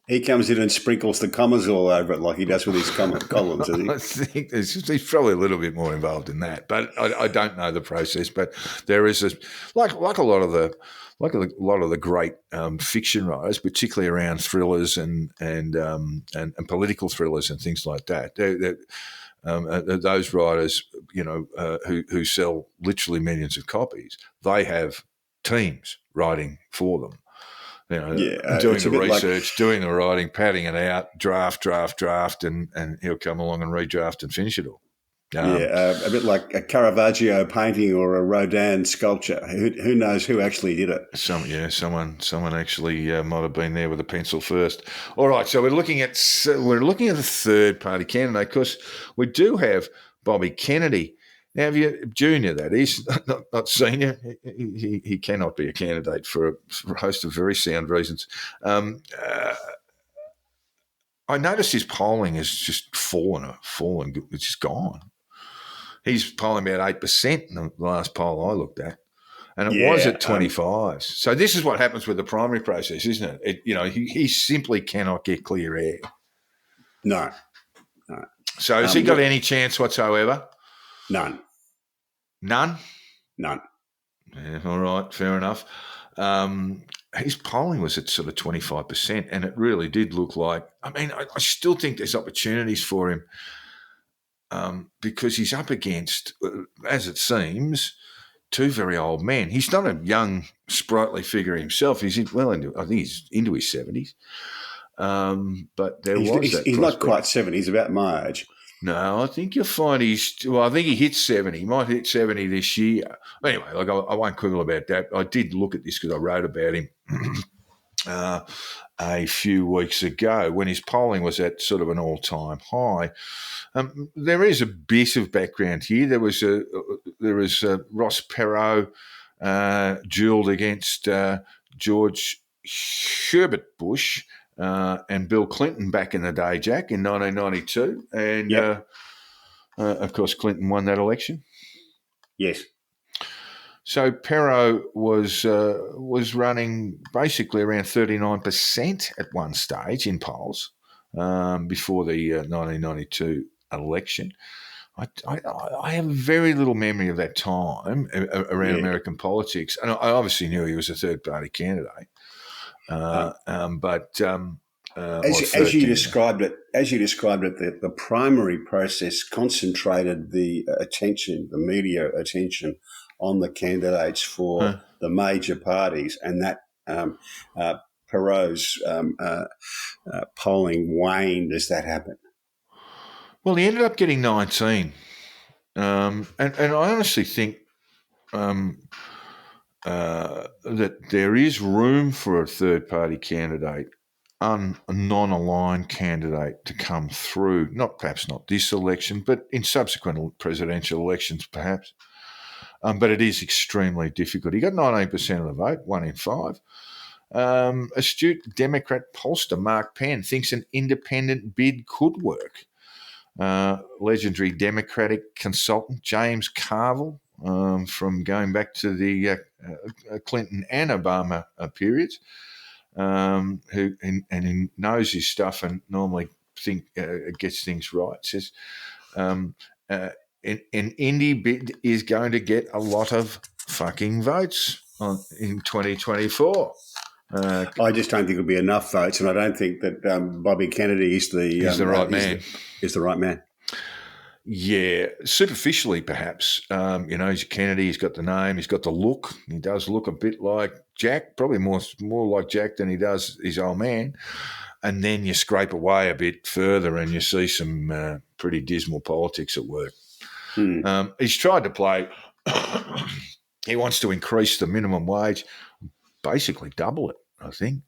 He comes in and sprinkles the commas all over it like he does with his columns. I think he's probably a little bit more involved in that, but I don't know the process. But there is like a lot of the great fiction writers, particularly around thrillers and political thrillers and things like that. Those writers, who sell literally millions of copies, they have teams writing for them. Doing the research, doing the writing, padding it out, draft, and he'll come along and redraft and finish it all. A bit like a Caravaggio painting or a Rodin sculpture. Who knows who actually did it? Someone actually might have been there with a pencil first. All right, so we're looking at a third party candidate because we do have Bobby Kennedy. Now, if you're junior, that is, not senior, he cannot be a candidate for a host of very sound reasons. I noticed his polling has just fallen. It's just gone. He's polling about 8% in the last poll I looked at, and it was at 25. So this is what happens with the primary process, isn't it? He simply cannot get clear air. No. So has he got any chance whatsoever? None. None? None. Yeah, all right, fair enough. His polling was at sort of 25%, and it really did look like – I still think there's opportunities for him because he's up against, as it seems, two very old men. He's not a young, sprightly figure himself. I think he's into his 70s. But he's not quite 70. He's about my age. No, I think you'll find I think he hit 70. He might hit 70 this year. Anyway, I won't quibble about that. I did look at this because I wrote about him a few weeks ago when his polling was at sort of an all-time high. There is a bit of background here. There was Ross Perot duelled against George Herbert Bush and Bill Clinton back in the day, Jack, in 1992. And, of course, Clinton won that election. Yes. So Perot was running basically around 39% at one stage in polls before the 1992 election. I have very little memory of that time around American politics. And I obviously knew he was a third-party candidate. As you described it, the primary process concentrated the media attention on the candidates for the major parties, and that Perot's polling waned as that happened. Well, he ended up getting 19, and I honestly think that there is room for a third-party candidate, a non-aligned candidate to come through, perhaps not this election, but in subsequent presidential elections perhaps. But it is extremely difficult. He got 19% of the vote, 1 in 5. Astute Democrat pollster Mark Penn thinks an independent bid could work. Legendary Democratic consultant James Carville, from going back to the Clinton and Obama periods, who knows his stuff and normally gets things right, says an indie bid is going to get a lot of fucking votes in 2024. I just don't think it'll be enough votes, and I don't think that Bobby Kennedy is the right man. Yeah, superficially perhaps. He's a Kennedy. He's got the name. He's got the look. He does look a bit like Jack, probably more like Jack than he does his old man. And then you scrape away a bit further, and you see some pretty dismal politics at work. He's tried to play. He wants to increase the minimum wage, basically double it. I think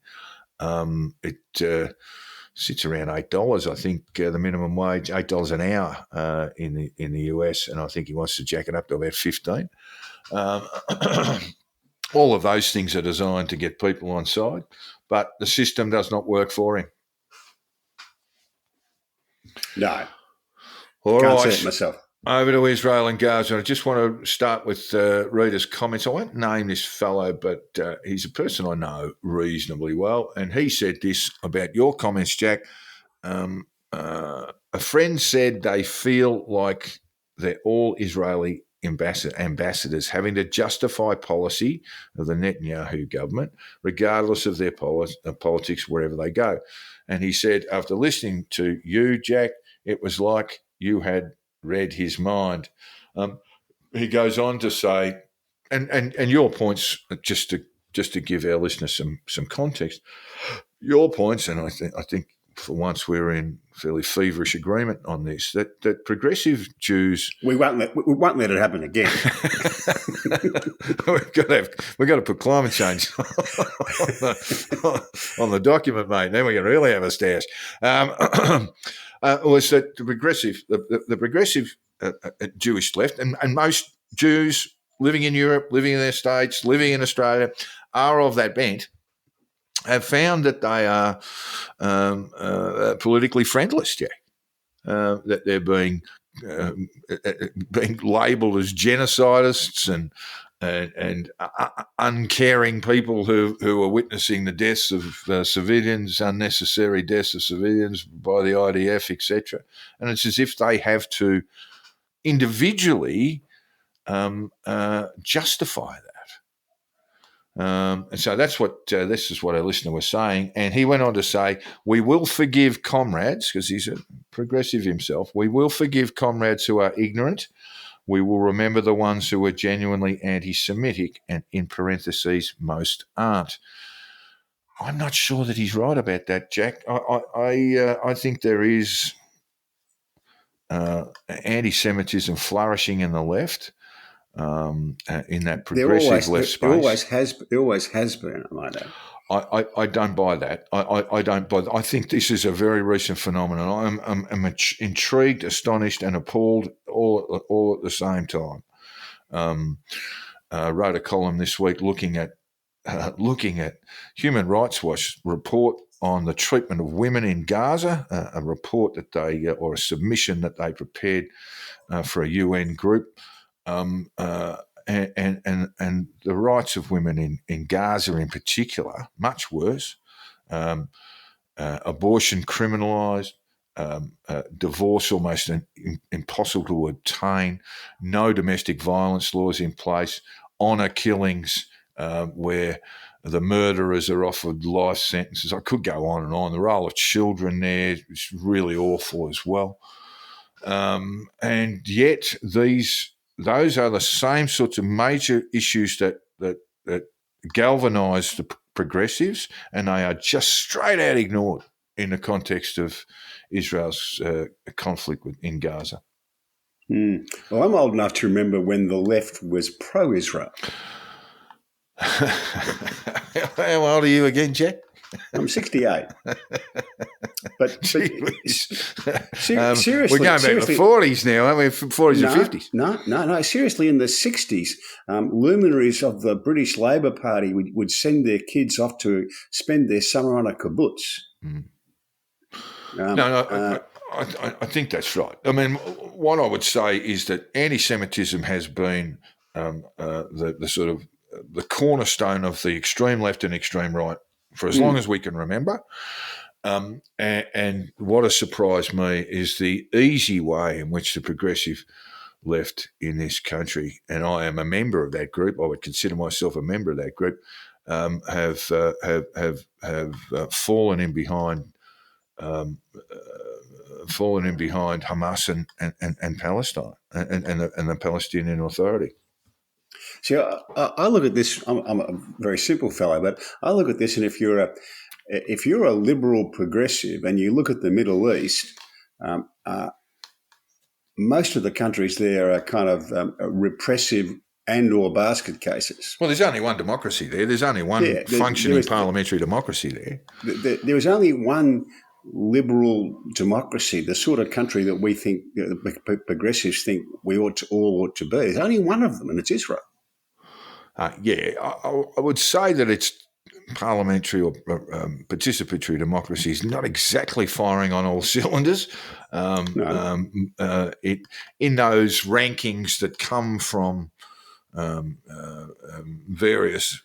it sits around $8. I think the minimum wage $8 an hour in the US, and I think he wants to jack it up to about 15. All of those things are designed to get people on side, but the system does not work for him. No, All can't right. see it myself. Over to Israel and Gaza. I just want to start with readers' comments. I won't name this fellow, but he's a person I know reasonably well, and he said this about your comments, Jack. A friend said they feel like they're all Israeli ambassadors having to justify policy of the Netanyahu government, regardless of their politics wherever they go. And he said, after listening to you, Jack, it was like you had read his mind. He goes on to say, and your points, just to give our listeners some context, your points, and I think for once we're in fairly feverish agreement on this, that progressive Jews We won't let it happen again. we've got to put climate change on the document, mate. Then we can really have a stash. Was that the progressive Jewish left and most Jews living in Europe, living in their states, living in Australia are of that bent, have found that they are politically friendless, Jack. That they're being labelled as genocidists and uncaring people who are witnessing the deaths of civilians, unnecessary deaths of civilians by the IDF, etc. And it's as if they have to individually justify that. And so that's what this is what our listener was saying. And he went on to say, we will forgive comrades, because he's a progressive himself, we will forgive comrades who are ignorant. We will remember the ones who are genuinely anti-Semitic, and in parentheses, most aren't. I'm not sure that he's right about that, Jack. I think there is anti-Semitism flourishing in the left. In that progressive left space. It always has been, I might add. I don't buy that. I don't buy that. I think this is a very recent phenomenon. I'm intrigued, astonished, and appalled all at the same time. Wrote a column this week looking at Human Rights Watch report on the treatment of women in Gaza, a report that they or a submission that they prepared for a UN group. And the rights of women in Gaza in particular, much worse. Abortion criminalised, divorce almost impossible to obtain, no domestic violence laws in place, honour killings where the murderers are offered life sentences. I could go on and on. The role of children there is really awful as well. And yet those are the same sorts of major issues that galvanise the progressives, and they are just straight out ignored in the context of Israel's conflict in Gaza. Well, I'm old enough to remember when the left was pro-Israel. How old are you again, Jack? I'm 68. But seriously, we're going back to the 40s now, aren't we? 40s and 50s. No. Seriously, in the 60s, luminaries of the British Labor Party would send their kids off to spend their summer on a kibbutz. I think that's right. I mean, what I would say is that anti-Semitism has been the sort of the cornerstone of the extreme left and extreme right for as long as we can remember. And what has surprised me is the easy way in which the progressive left in this country, and I am a member of that group, I would consider myself a member of that group, have fallen in behind fallen in behind Hamas and Palestine and the Palestinian Authority. See, I look at this. I'm a very simple fellow, but I look at this, and if you're a liberal progressive and you look at the Middle East, most of the countries there are kind of repressive and/or basket cases. Well, there's only one democracy there. There's only one functioning parliamentary democracy there. There is only one liberal democracy, the sort of country that we think, the progressives think we all ought to be. There's only one of them, and it's Israel. I would say that it's parliamentary or participatory democracy is not exactly firing on all cylinders. No. In those rankings that come from various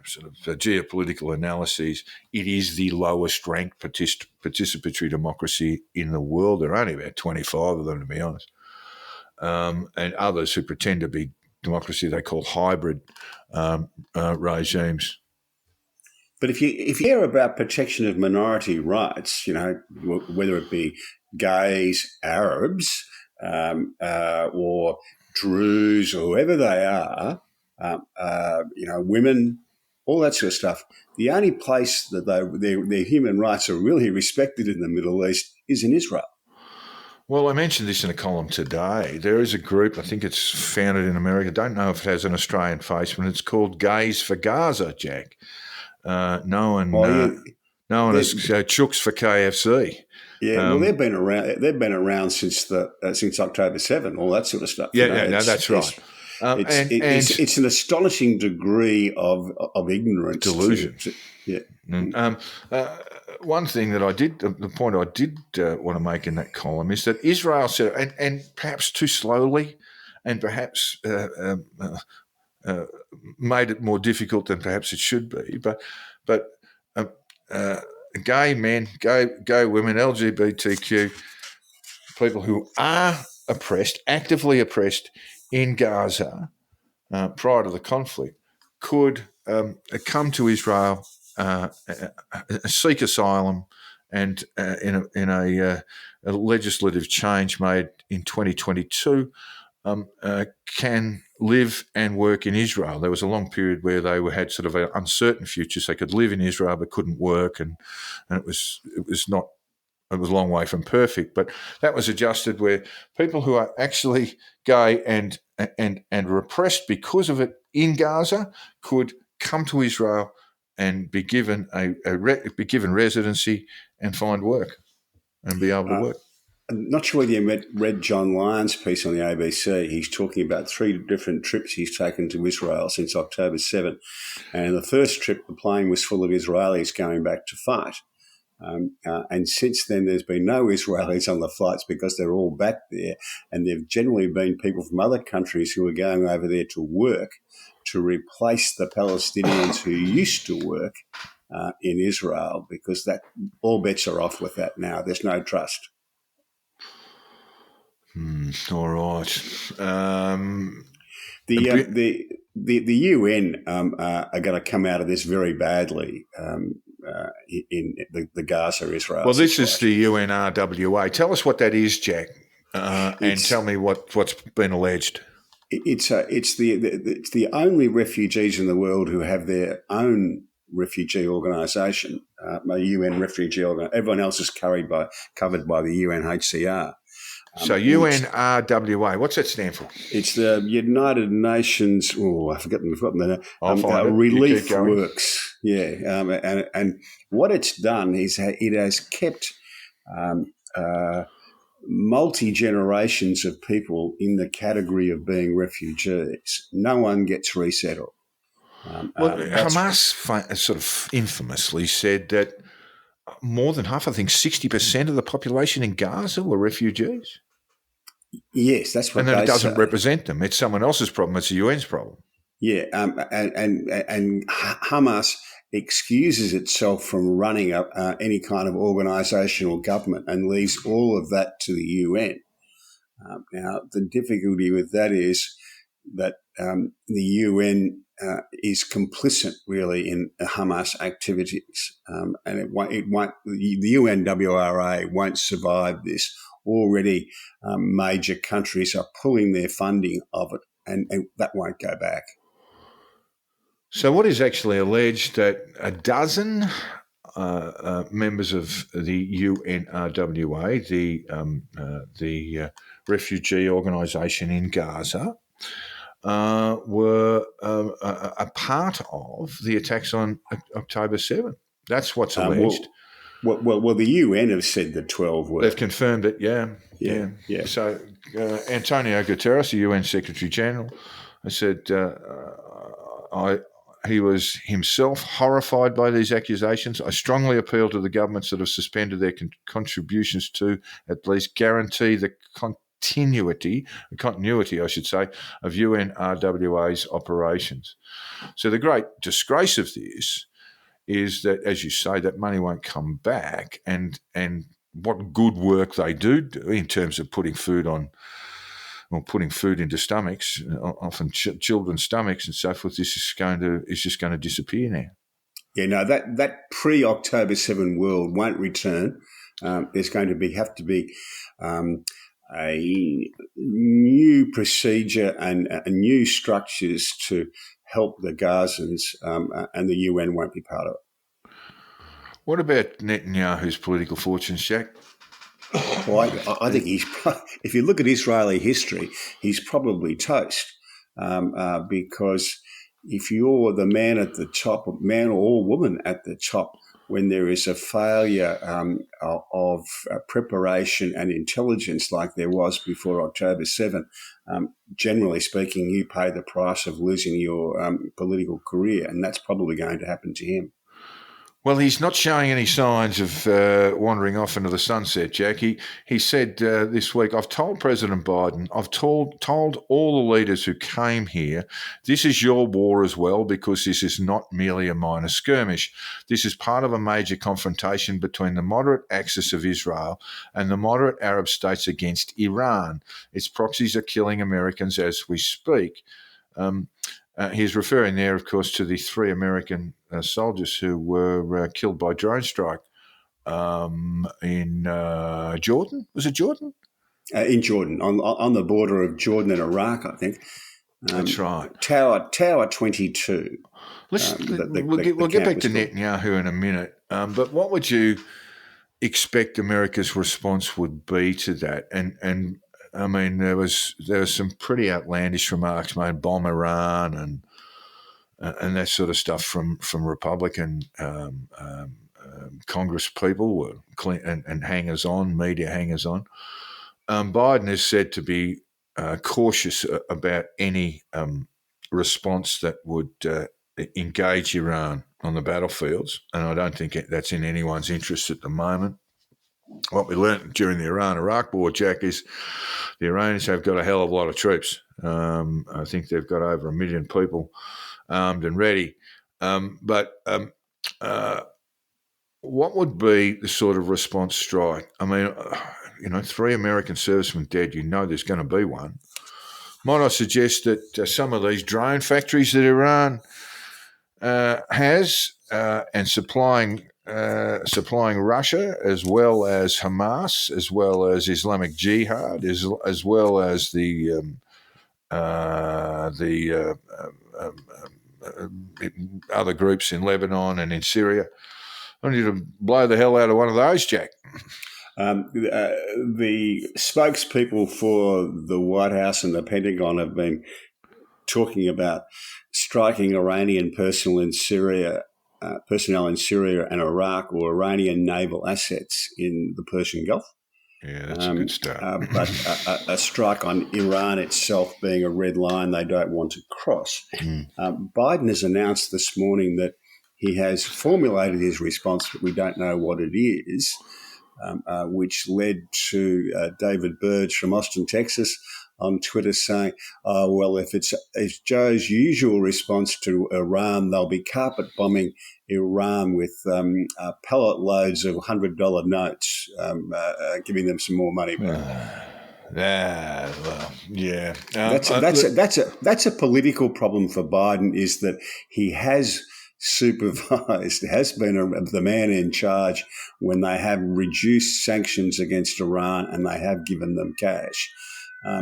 sort of geopolitical analyses, it is the lowest ranked participatory democracy in the world. There are only about 25 of them, to be honest. And others who pretend to be democracy they call hybrid regimes. But if you hear about protection of minority rights, whether it be gays, Arabs, or Druze, or whoever they are, women, all that sort of stuff, the only place that their human rights are really respected in the Middle East is in Israel. Well, I mentioned this in a column today. There is a group, I think it's founded in America, I don't know if it has an Australian face, but it's called Gays for Gaza, Jack. Known as Chooks for KFC. Yeah, they've been around. They've been around since October 7, all that sort of stuff. That's right. It's an astonishing degree of ignorance, delusion. Yeah. One thing that the point I did want to make in that column is that Israel said, and perhaps too slowly, and perhaps made it more difficult than perhaps it should be. But gay men, gay women, LGBTQ people who are actively oppressed in Gaza prior to the conflict could come to Israel, seek asylum, and in a legislative change made in 2022, can live and work in Israel. There was a long period where they had sort of an uncertain future. So they could live in Israel but couldn't work, and it was a long way from perfect. But that was adjusted where people who are actually gay and repressed because of it in Gaza could come to Israel and be given be given residency and find work and be able to work. I'm not sure whether you read John Lyon's piece on the ABC. He's talking about 3 different trips he's taken to Israel since October 7. And the first trip, the plane was full of Israelis going back to fight. And since then, there's been no Israelis on the flights because they're all back there. And there have generally been people from other countries who are going over there to work to replace the Palestinians who used to work in Israel, because that all bets are off with that now. There's no trust. All right. The UN are going to come out of this very badly in the Gaza-Israel. Well, this is the UNRWA. Tell us what that is, Jack, and tell me what's been alleged. It's the only refugees in the world who have their own refugee organisation, a UN refugee organisation. Everyone else is covered by the UNHCR. So UNRWA, what's that stand for? It's the United Nations. I've forgotten the Relief Works. Yeah, and what it's done is it has kept multi-generations of people in the category of being refugees. No one gets resettled. Hamas sort of infamously said that more than half, I think 60% of the population in Gaza were refugees. Yes, that's what they say. And then it doesn't represent them. It's someone else's problem. It's the UN's problem. Yeah, and Hamas excuses itself from running any kind of organisation or government and leaves all of that to the UN. Now, the difficulty with that is that the UN is complicit, really, in Hamas activities, and it won't. The UNWRA won't survive this. Already, major countries are pulling their funding of it, and that won't go back. So, what is actually alleged that a dozen members of the UNRWA, the refugee organisation in Gaza, were a part of the attacks on October 7. That's what's alleged. Well, the UN have said that 12 were. They've confirmed it, yeah. So Antonio Guterres, the UN Secretary General, said he was himself horrified by these accusations. I strongly appeal to the governments that have suspended their contributions to at least guarantee the continuity, I should say, of UNRWA's operations. So the great disgrace of this is that, as you say, that money won't come back, and what good work they do in terms of putting food into stomachs, often children's stomachs and so forth. This is just going to disappear now. Yeah, no, that pre-October 7 world won't return. There's going to have to be a new procedure and new structures to help the Gazans, and the UN won't be part of it. What about Netanyahu's political fortunes, Jack? Well, I think if you look at Israeli history, he's probably toast, because if you're the man at the top, man or woman at the top, when there is a failure of preparation and intelligence like there was before October 7, generally speaking, you pay the price of losing your political career, and that's probably going to happen to him. Well, he's not showing any signs of wandering off into the sunset, Jack. He said this week, I've told President Biden, I've told all the leaders who came here, this is your war as well, because this is not merely a minor skirmish. This is part of a major confrontation between the moderate axis of Israel and the moderate Arab states against Iran. Its proxies are killing Americans as we speak. He's referring there, of course, to the 3 American soldiers who were killed by drone strike in Jordan. Was it Jordan? In Jordan, on the border of Jordan and Iraq, I think. That's right. Tower 22. We'll get back to Netanyahu in a minute. But what would you expect America's response would be to that? And I mean, there was some pretty outlandish remarks made, bomb Iran and that sort of stuff from Republican Congress people and hangers-on, media hangers-on. Biden is said to be cautious about any response that would engage Iran on the battlefields, and I don't think that's in anyone's interest at the moment. What we learned during the Iran-Iraq war, Jack, is the Iranians have got a hell of a lot of troops. I think they've got over 1 million people armed and ready. But what would be the sort of response strike? I mean, 3 American servicemen dead, there's going to be one. Might I suggest that some of these drone factories that Iran has and supplying Russia, as well as Hamas, as well as Islamic Jihad, as well as the other groups in Lebanon and in Syria. I need to blow the hell out of one of those, Jack. The spokespeople for the White House and the Pentagon have been talking about striking Iranian personnel in Syria and Iraq, or Iranian naval assets in the Persian Gulf. Yeah, that's a good start. But a strike on Iran itself being a red line they don't want to cross. Biden has announced this morning that he has formulated his response, but we don't know what it is, which led to David Burge from Austin, Texas, on Twitter saying, well, if it's Joe's usual response to Iran, they'll be carpet bombing Iran with pallet loads of $100 notes, giving them some more money back. Well, yeah. That's a political problem for Biden, is that he has supervised, has been the man in charge when they have reduced sanctions against Iran and they have given them cash.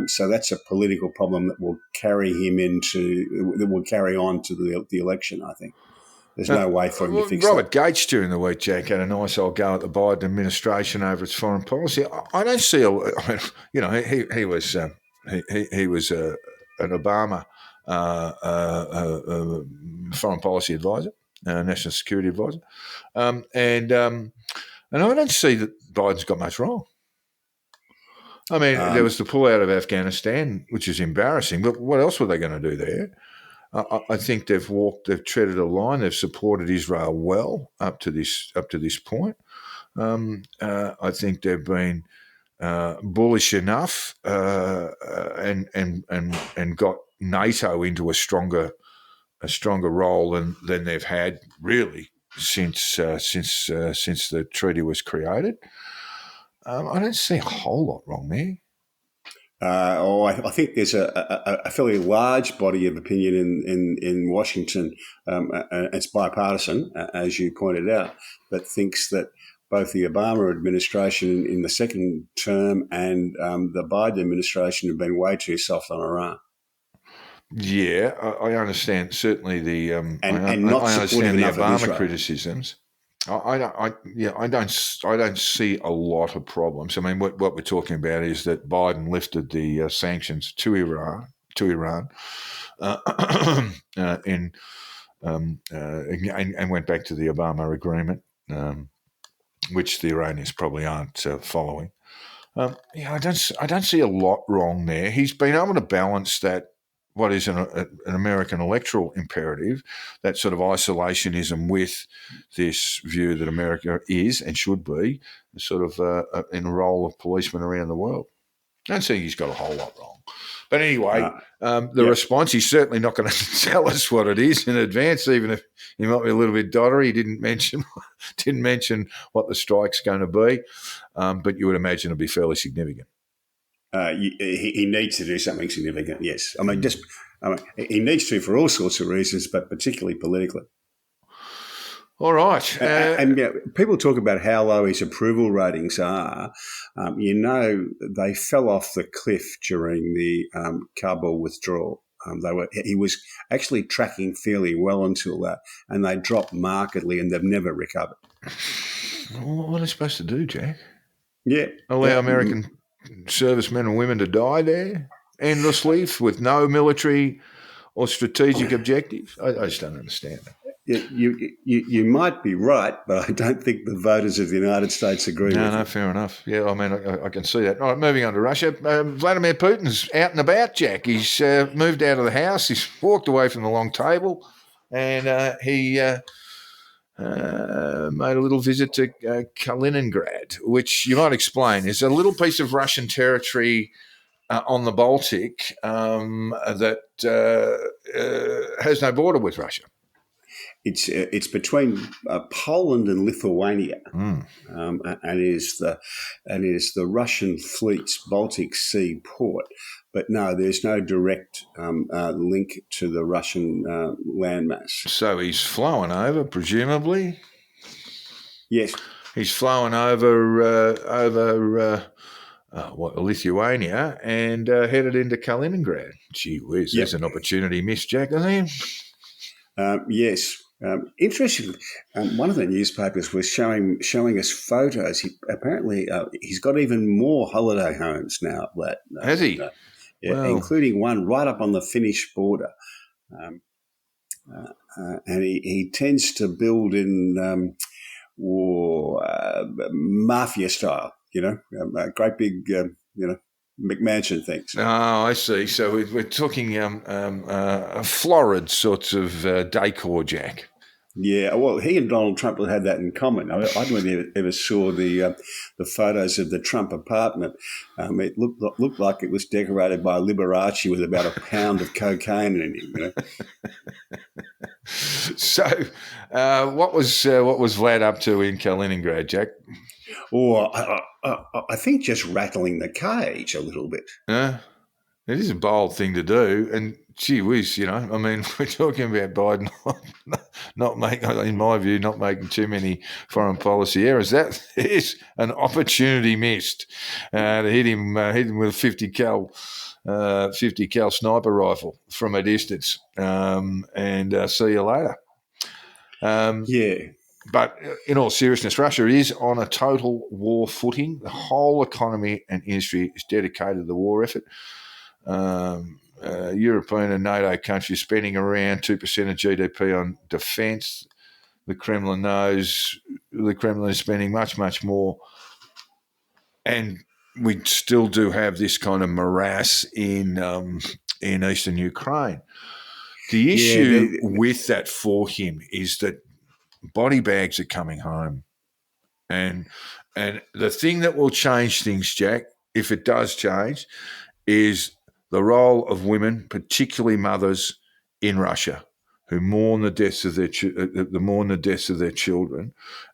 So that's a political problem that will carry on to the election, I think. There's no way for him to fix Robert that. Gates during the week, Jack, had a nice old go at the Biden administration over its foreign policy. I don't see he was an Obama foreign policy advisor, national security advisor, and I don't see that Biden's got much wrong. I mean, there was the pullout of Afghanistan, which is embarrassing, but what else were they going to do there? I think they've treaded a line. They've supported Israel well up to this point. I think they've been bullish enough and got NATO into a stronger role than they've had really since the treaty was created. I don't see a whole lot wrong there. I think there's a fairly large body of opinion in Washington. It's bipartisan, as you pointed out, that thinks that both the Obama administration in the second term and the Biden administration have been way too soft on Iran. Yeah, I understand. Certainly the and not I understand the Obama criticisms. I don't see a lot of problems. I mean, what we're talking about is that Biden lifted the sanctions to Iran, and went back to the Obama agreement, which the Iranians probably aren't following. I don't see a lot wrong there. He's been able to balance that. What is an American electoral imperative, that sort of isolationism with this view that America is and should be sort of in a role of policeman around the world. I don't think he's got a whole lot wrong. But anyway, the response, he's certainly not going to tell us what it is in advance, even if he might be a little bit doddery. He didn't mention what the strike's going to be, but you would imagine it'd be fairly significant. He needs to do something significant, yes. He needs to for all sorts of reasons, but particularly politically. All right. And people talk about how low his approval ratings are. They fell off the cliff during the Kabul withdrawal. He was actually tracking fairly well until that, and they dropped markedly, and they've never recovered. What are they supposed to do, Jack? Yeah. Allow American servicemen and women to die there endlessly with no military or strategic objective? I just don't understand that. You might be right, but I don't think the voters of the United States agree with you. No, fair enough. Yeah, I mean, I can see that. All right, moving on to Russia. Vladimir Putin's out and about, Jack. He's moved out of the house. He's walked away from the long table, and he made a little visit to Kaliningrad, which you might explain is a little piece of Russian territory on the Baltic that has no border with Russia. It's between Poland and Lithuania, and is the Russian fleet's Baltic Sea port. But no, there's no direct link to the Russian landmass. So he's flown over, presumably. Yes, he's flown over Lithuania and headed into Kaliningrad. Gee whiz, there's an opportunity missed, Jack, isn't there? Yes. Interestingly, one of the newspapers was showing us photos. He's got even more holiday homes now. Has he? Including one right up on the Finnish border. And he tends to build in mafia style, great big, McMansion things. Oh, I see. So we're talking florid sorts of decor, Jack. Yeah, well, he and Donald Trump had that in common. I don't know if you ever saw the photos of the Trump apartment. It looked like it was decorated by Liberace with about a pound of cocaine in him. So, what was Vlad up to in Kaliningrad, Jack? or I think just rattling the cage a little bit. It is a bold thing to do, and gee whiz, I mean, we're talking about Biden not making, in my view, not making too many foreign policy errors. That is an opportunity missed to hit him with a 50 cal sniper rifle from a distance, and see you later. Yeah. But in all seriousness, Russia is on a total war footing. The whole economy and industry is dedicated to the war effort. European and NATO countries spending around 2% of GDP on defence. The Kremlin knows the Kremlin is spending much, much more. And we still do have this kind of morass in eastern Ukraine. The issue with that for him is that body bags are coming home. And the thing that will change things, Jack, if it does change, is the role of women, particularly mothers in Russia, who mourn the deaths of their children,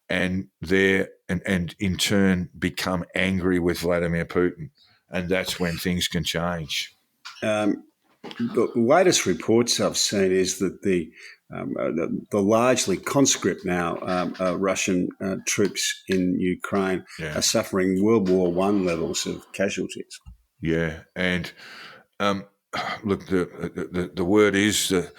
and in turn become angry with Vladimir Putin, and that's when things can change. The latest reports I've seen is that the largely conscript now Russian troops in Ukraine are suffering World War I levels of casualties. Yeah, and look, the word is the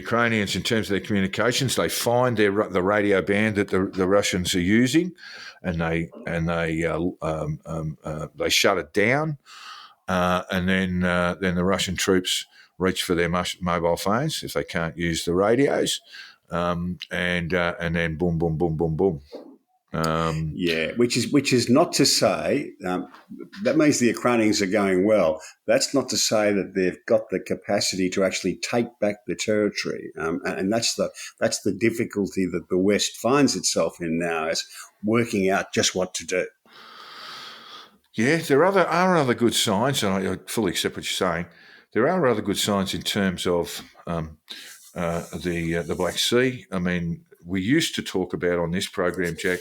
Ukrainians, in terms of their communications, they find the radio band that the Russians are using, and they shut it down, and then the Russian troops reach for their mobile phones if they can't use the radios, and then boom, boom, boom, boom, boom. Which is not to say that means the Ukrainians are going well. That's not to say that they've got the capacity to actually take back the territory, and that's the difficulty that the West finds itself in now, is working out just what to do. Yeah, there are other good signs, and I fully accept what you're saying. There are other good signs in terms of the Black Sea. I mean, we used to talk about on this program, Jack,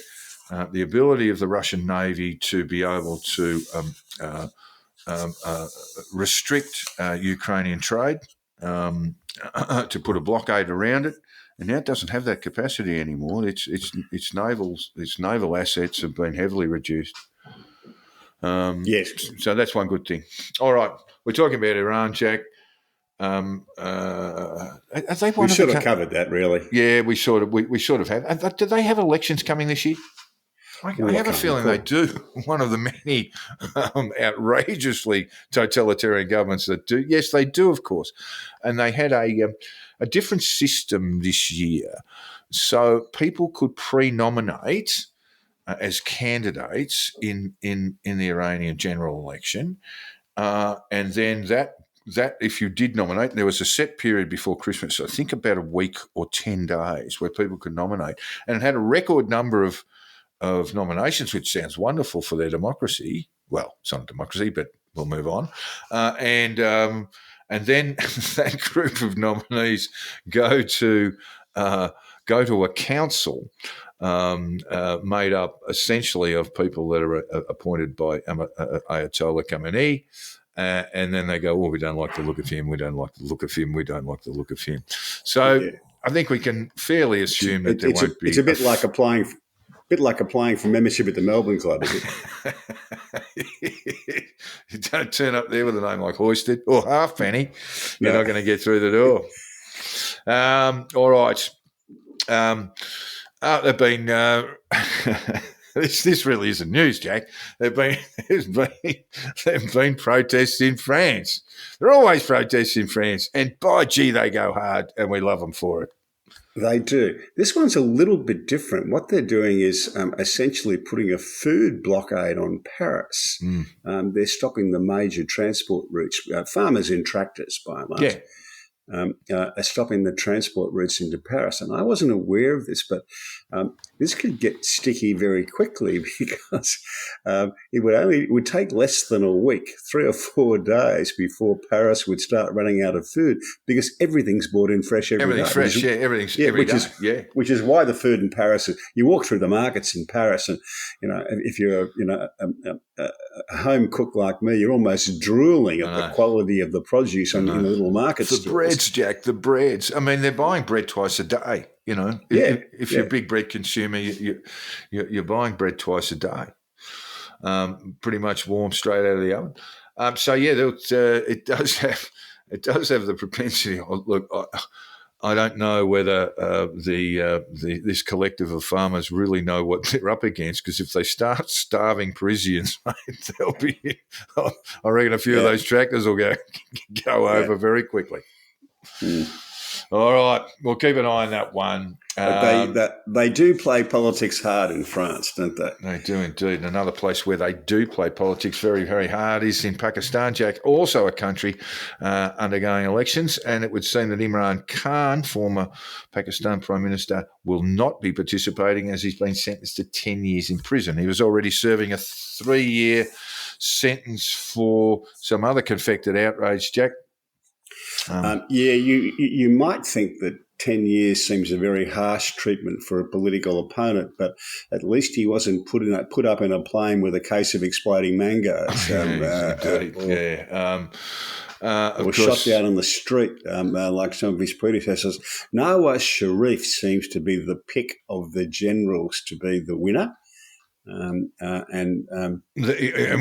the ability of the Russian Navy to be able to restrict Ukrainian trade, to put a blockade around it, and now it doesn't have that capacity anymore. Its naval assets have been heavily reduced. Yes. So that's one good thing. All right, we're talking about Iran, Jack. We sort of covered that, really. Yeah, we sort of have. Do they have elections coming this year? I have a feeling they do. One of the many outrageously totalitarian governments that do. Yes, they do, of course. And they had a different system this year. So people could pre-nominate as candidates in the Iranian general election. And then that if you did nominate, there was a set period before Christmas, so I think about a week or 10 days, where people could nominate. And it had a record number of nominations, which sounds wonderful for their democracy. Well, it's not a democracy, but we'll move on. And then that group of nominees go to a council made up essentially of people that are appointed by Ayatollah Khamenei. And then they go, we don't like the look of him, we don't like the look of him, we don't like the look of him. So yeah. I think we can fairly assume that there won't be... It's a bit like applying for membership at the Melbourne Club, is it? You don't turn up there with a name like Hoisted or Halfpenny, you're not going to get through the door. All right. They've been... This really isn't news, Jack. There've been protests in France. There are always protests in France, and by gee, they go hard, and we love them for it. They do. This one's a little bit different. What they're doing is essentially putting a food blockade on Paris. They're stopping the major transport routes, farmers in tractors, by and large. Yeah. stopping the transport routes into Paris. And I wasn't aware of this, but this could get sticky very quickly because it would take less than a week, 3 or 4 days before Paris would start running out of food because everything's bought in fresh every day. Everything's fresh, everything's every day. Which is why the food in Paris is, you walk through the markets in Paris and, if you're, a home cook like me, you're almost drooling at the quality of the produce in the little markets. The breads, Jack, the breads. I mean, they're buying bread twice a day, If you're a big bread consumer, you're buying bread twice a day, pretty much warm straight out of the oven. It does have the propensity. Look, I don't know whether this collective of farmers really know what they're up against, because if they start starving Parisians, mate, they'll be. I reckon a few of those tractors will go over very quickly. All right, we'll keep an eye on that one. They do play politics hard in France, don't they? They do indeed. And another place where they do play politics very, very hard is in Pakistan, Jack, also a country undergoing elections. And it would seem that Imran Khan, former Pakistan Prime Minister, will not be participating as he's been sentenced to 10 years in prison. He was already serving a 3-year sentence for some other confected outrage, Jack. You might think that 10 years seems a very harsh treatment for a political opponent, but at least he wasn't put up in a plane with a case of exploding mangoes. Or shot down on the street like some of his predecessors. Nawaz Sharif seems to be the pick of the generals to be the winner. And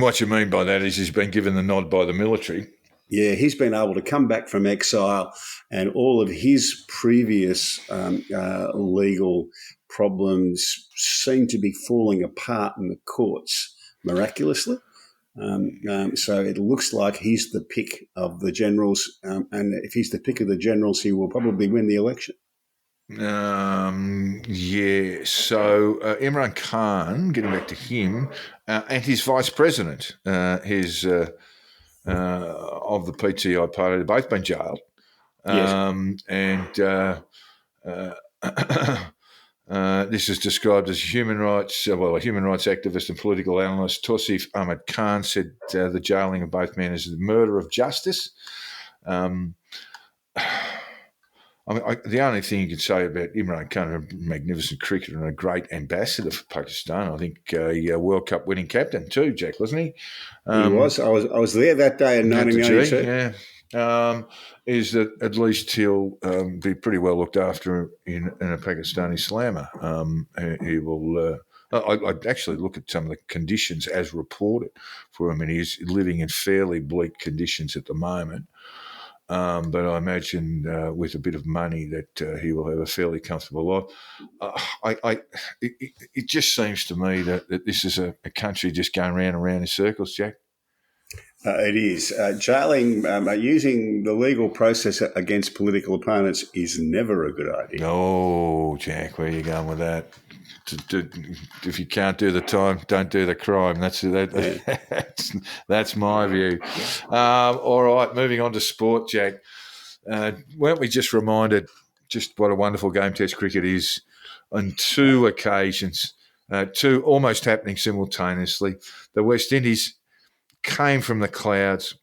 what you mean by that is he's been given the nod by the military. Yeah, he's been able to come back from exile, and all of his previous legal problems seem to be falling apart in the courts miraculously. So it looks like he's the pick of the generals, and if he's the pick of the generals, he will probably win the election. So Imran Khan, getting back to him, and his vice president, of the PTI party, they've both been jailed. This is described as a human rights activist and political analyst Tausif Ahmed Khan said the jailing of both men is the murder of justice. The only thing you can say about Imran Khan, a magnificent cricketer and a great ambassador for Pakistan, I think a World Cup winning captain too, Jack, wasn't he? He was. I was there that day in 1992. Is that at least he'll be pretty well looked after in a Pakistani slammer. He will. I'd actually look at some of the conditions as reported for him, and he's living in fairly bleak conditions at the moment. But I imagine with a bit of money that he will have a fairly comfortable life. It just seems to me that this is a country just going round and round in circles, Jack. It is. Jailing, using the legal process against political opponents is never a good idea. No, Jack, where are you going with that? If you can't do the time, don't do the crime. That's my view. All right, moving on to sport, Jack. Weren't we just reminded just what a wonderful game Test cricket is on 2 occasions, 2 almost happening simultaneously. The West Indies came from the clouds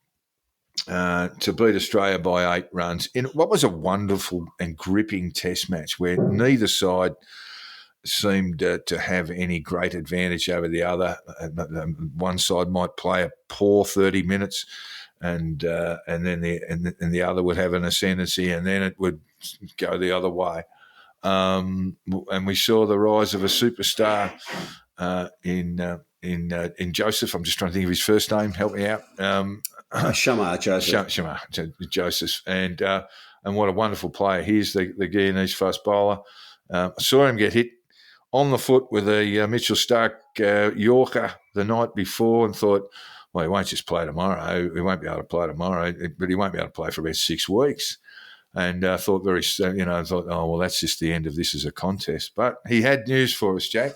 to beat Australia by 8 runs in what was a wonderful and gripping Test match where neither side seemed to have any great advantage over the other. One side might play a poor 30 minutes, and then the other would have an ascendancy, and then it would go the other way. And we saw the rise of a superstar in Joseph. I'm just trying to think of his first name. Help me out. Shamar Joseph. Shamar Joseph, and what a wonderful player. Here's the Guyanese fast bowler. I saw him get hit on the foot with a Mitchell Stark Yorker the night before and thought, well, he won't just play tomorrow. He won't be able to play tomorrow, but he won't be able to play for about 6 weeks. And thought, oh, well, that's just the end of this as a contest. But he had news for us, Jack.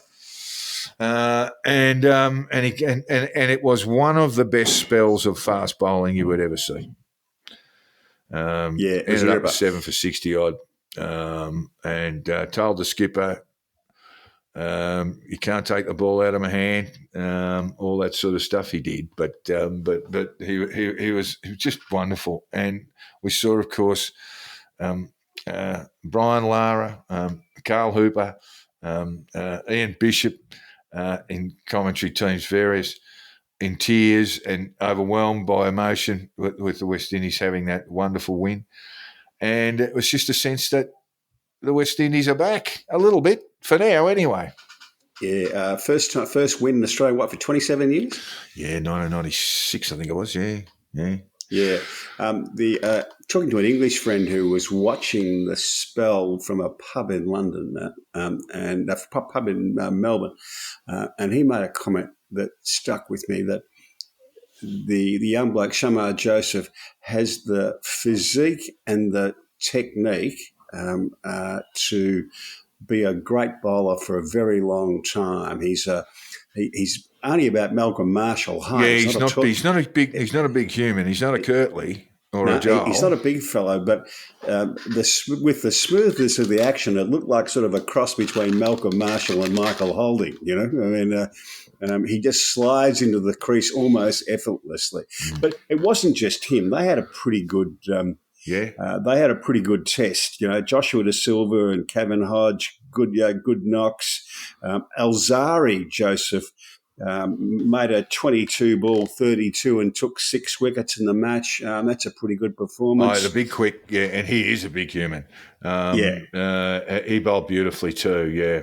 And it was one of the best spells of fast bowling you would ever see. it was Ended up Europe. 7 for 60 odd, and told the skipper, you can't take the ball out of my hand, all that sort of stuff he did. But he was just wonderful. And we saw, of course, Brian Lara, Carl Hooper, Ian Bishop in commentary teams, various, in tears and overwhelmed by emotion with the West Indies having that wonderful win. And it was just a sense that the West Indies are back a little bit, for now anyway. Yeah, first win in Australia, for 27 years? Yeah, 1996, I think it was, yeah. Yeah. Talking to an English friend who was watching the spell from a pub in London and a pub in Melbourne, and he made a comment that stuck with me, that the young bloke, Shamar Joseph, has the physique and the technique to be a great bowler for a very long time. He's only about Malcolm Marshall height. Yeah, he's not a big human. He's not a Kirtley or a Joel. He's not a big fellow, but with the smoothness of the action, it looked like sort of a cross between Malcolm Marshall and Michael Holding. You know, I mean, he just slides into the crease almost effortlessly. But it wasn't just him. They had a pretty good. They had a pretty good test. You know, Joshua De Silva and Kevin Hodge, good knocks. Alzari Joseph made a 22-ball 32 and took 6 wickets in the match. That's a pretty good performance. Oh, the big quick, yeah, and he is a big human. He bowled beautifully too. Yeah,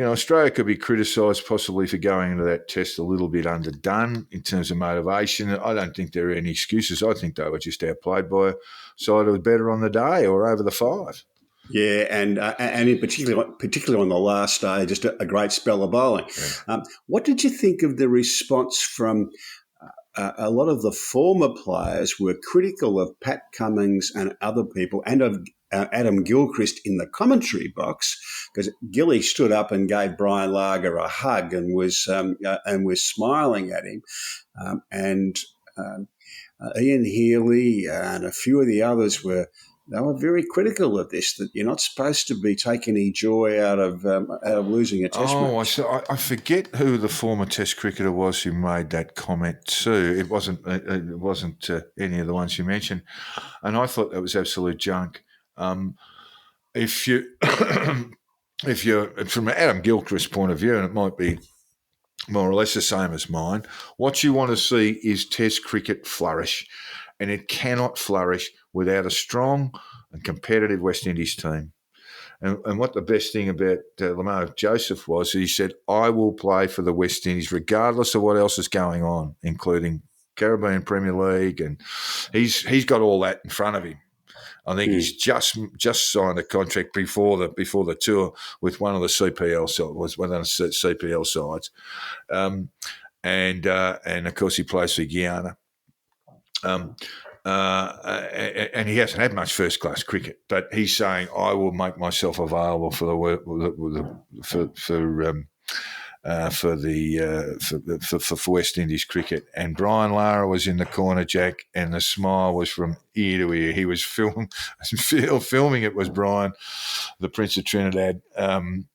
Australia could be criticised possibly for going into that test a little bit underdone in terms of motivation. I don't think there are any excuses. I think they were just outplayed by a side who was better on the day or over the 5. Yeah, and in particularly on the last day, just a great spell of bowling. Yeah. What did you think of the response from a lot of the former players? Were critical of Pat Cummins and other people, and of Adam Gilchrist in the commentary box, because Gilly stood up and gave Brian Lager a hug and was smiling at him, and Ian Healy and a few of the others were very critical of this, that you're not supposed to be taking any joy out of losing a test match. I forget who the former test cricketer was who made that comment too. It wasn't any of the ones you mentioned, and I thought that was absolute junk. If you're from Adam Gilchrist's point of view, and it might be more or less the same as mine, what you want to see is test cricket flourish, and it cannot flourish without a strong and competitive West Indies team. And what the best thing about Lamar Joseph was, he said, I will play for the West Indies regardless of what else is going on, including Caribbean Premier League, and he's got all that in front of him. I think he's just signed a contract before the tour with one of the CPL sides, and of course he plays for Guyana. And he hasn't had much first-class cricket, but he's saying, I will make myself available for West Indies cricket. And Brian Lara was in the corner, Jack, and the smile was from ear to ear. He was filming it was Brian, the Prince of Trinidad, and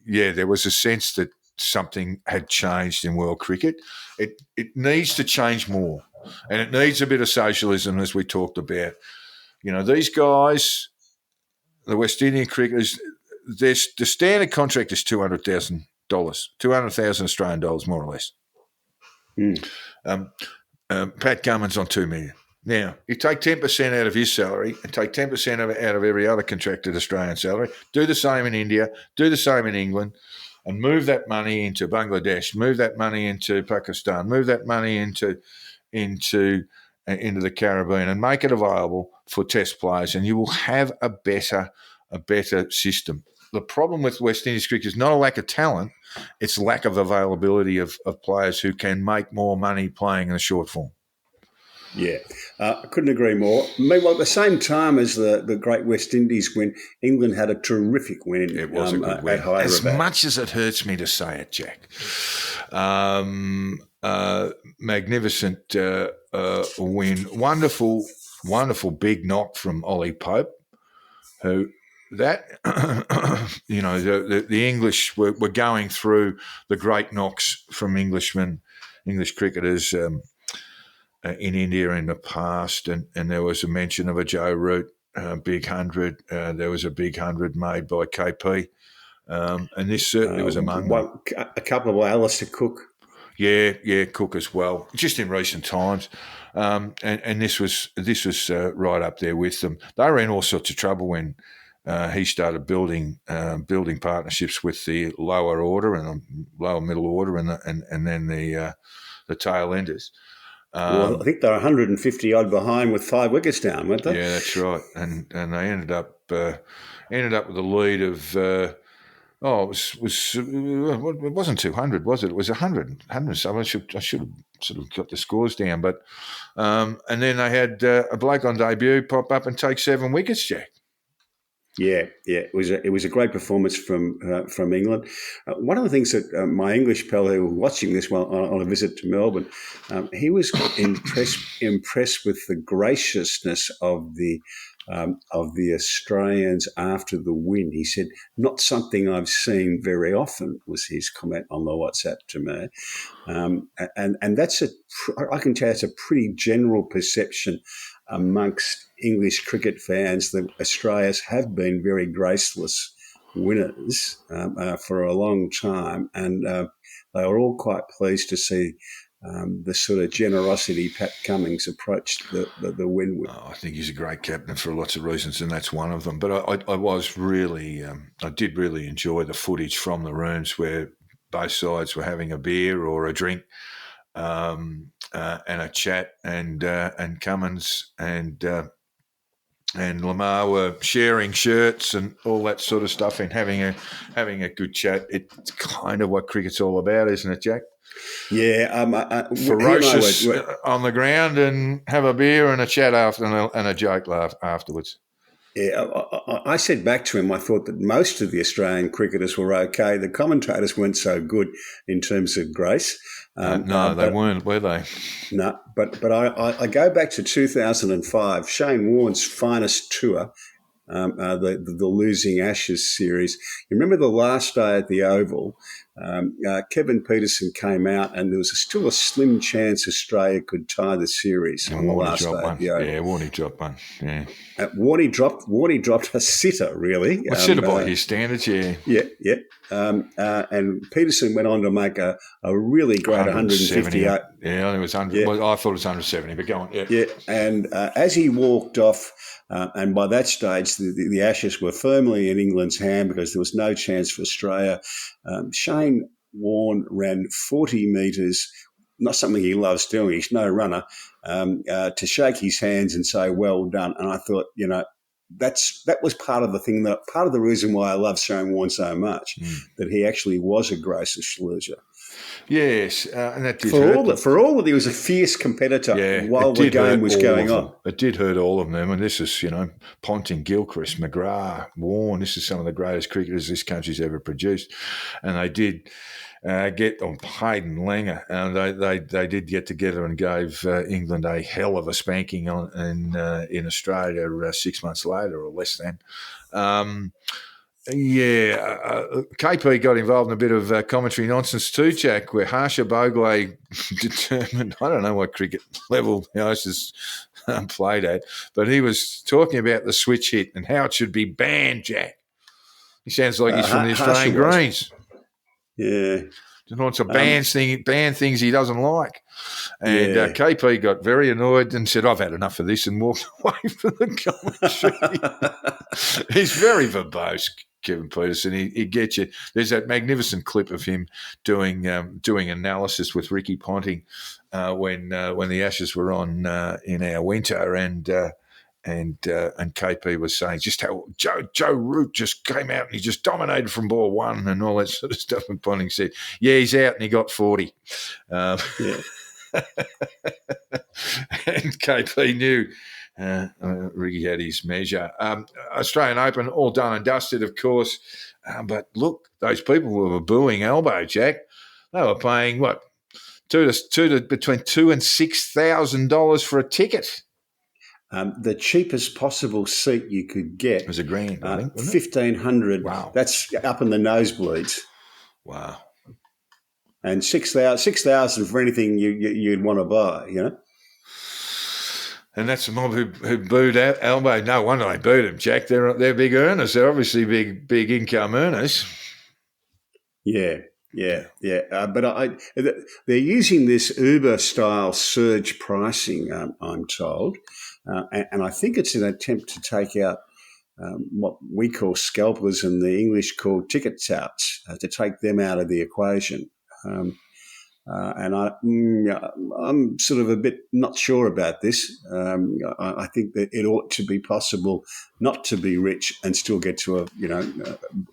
there was a sense that something had changed in world cricket. It needs to change more. And it needs a bit of socialism, as we talked about. You know, these guys, the West Indian cricketers, the standard contract is $200,000, 200,000 Australian dollars, more or less. Pat Cummins on $2 million. Now, you take 10% out of his salary and take 10% out of every other contracted Australian salary, do the same in India, do the same in England, and move that money into Bangladesh, move that money into Pakistan, move that money into the Caribbean, and make it available for test players, and you will have a better system. The problem with West Indies cricket is not a lack of talent, it's lack of availability of players who can make more money playing in the short form. Yeah, I couldn't agree more. Meanwhile, at the same time as the Great West Indies win, England had a terrific win. It was a good win. At Hyderabad. As much as it hurts me to say it, Jack. Magnificent win. Wonderful big knock from Ollie Pope, who that, the English were going through the great knocks from English cricketers in India in the past, and there was a mention of a Joe Root big 100. There was a big 100 made by KP, and this certainly was among them. A couple of Alistair Cook. Yeah, Cook as well. Just in recent times, and this was right up there with them. They were in all sorts of trouble when he started building partnerships with the lower order and the lower middle order, and then the tail enders. Well, I think they're 150 odd behind with 5 wickets down, weren't they? Yeah, that's right. And they ended up with a lead of it wasn't 200, was it? It was 100 something. I should have sort of got the scores down, but and then they had a bloke on debut pop up and take 7 wickets, Jack. Yeah, it was a great performance from England. One of the things that my English pal who was watching this while on a visit to Melbourne, he was impressed with the graciousness of the Australians after the win. He said, "Not something I've seen very often," was his comment on the WhatsApp to me, and that's I can tell it's a pretty general perception amongst English cricket fans that Australians have been very graceless winners for a long time, and they were all quite pleased to see the sort of generosity Pat Cummins approached the win with. I think he's a great captain for lots of reasons, and that's one of them. But I was really, I did really enjoy the footage from the rooms where both sides were having a beer or a drink and a chat, and Cummins and Lamar were sharing shirts and all that sort of stuff and having a good chat. It's kind of what cricket's all about, isn't it, Jack? Yeah, ferocious on the ground and have a beer and a chat after and a joke laugh afterwards. Yeah, I said back to him, I thought that most of the Australian cricketers were okay. The commentators weren't so good in terms of grace. No, they weren't, were they? No, but I go back to 2005, Shane Warne's finest tour, the Losing Ashes series. You remember the last day at the Oval, Kevin Peterson came out and there was still a slim chance Australia could tie the series on the last day at the Oval. Yeah, Warney dropped one, yeah. Warney dropped a sitter, really. A sitter by his standards, yeah. Yeah. And Peterson went on to make a really great 158. Yeah, it was 100. Yeah. Well, I thought it was 170, but go on. Yeah. Yeah, and as he walked off, and by that stage, the Ashes were firmly in England's hand because there was no chance for Australia. Shane Warne ran 40 metres, not something he loves doing, he's no runner, to shake his hands and say, well done. And I thought, that was part of the reason why I love Shane Warne so much, that he actually was a gracious loser. Yes, and that did for all that he was a fierce competitor while the game was going on. It did hurt all of them, and this is, Ponting, Gilchrist, McGrath, Warne. This is some of the greatest cricketers this country's ever produced, and they did get on Hayden Langer, and they did get together and gave England a hell of a spanking in Australia 6 months later or less than. KP got involved in a bit of commentary nonsense too, Jack, where Harsha Bogle determined, I don't know what cricket level the Ashes played at, but he was talking about the switch hit and how it should be banned, Jack. He sounds like he's from the Australian Greens. Yeah. Just wants to ban things he doesn't like. And KP got very annoyed and said, I've had enough of this, and walked away from the commentary. He's very verbose, Kevin Peterson. He gets you. There's that magnificent clip of him doing analysis with Ricky Ponting when the Ashes were on in our winter, and KP was saying just how Joe Root just came out and he just dominated from ball one and all that sort of stuff. And Ponting said, "Yeah, he's out and he got 40." And KP knew Ricky had his measure. Australian Open, all done and dusted, of course. But look, those people who were booing Elbow, Jack, they were paying, what, between $2,000 and $6,000 for a ticket. The cheapest possible seat you could get It was $1,000, I think, wasn't it? $1,500. Wow. That's up in the nosebleeds. Wow. And $6,000 for anything you'd want to buy, you know. And that's the mob who booed Elbow. No wonder they booed him, Jack. They're big earners. They're obviously big income earners. Yeah. But they're using this Uber-style surge pricing, I'm told, and I think it's an attempt to take out what we call scalpers and the English call ticket touts, to take them out of the equation. And I'm sort of a bit not sure about this. I think that it ought to be possible not to be rich and still get to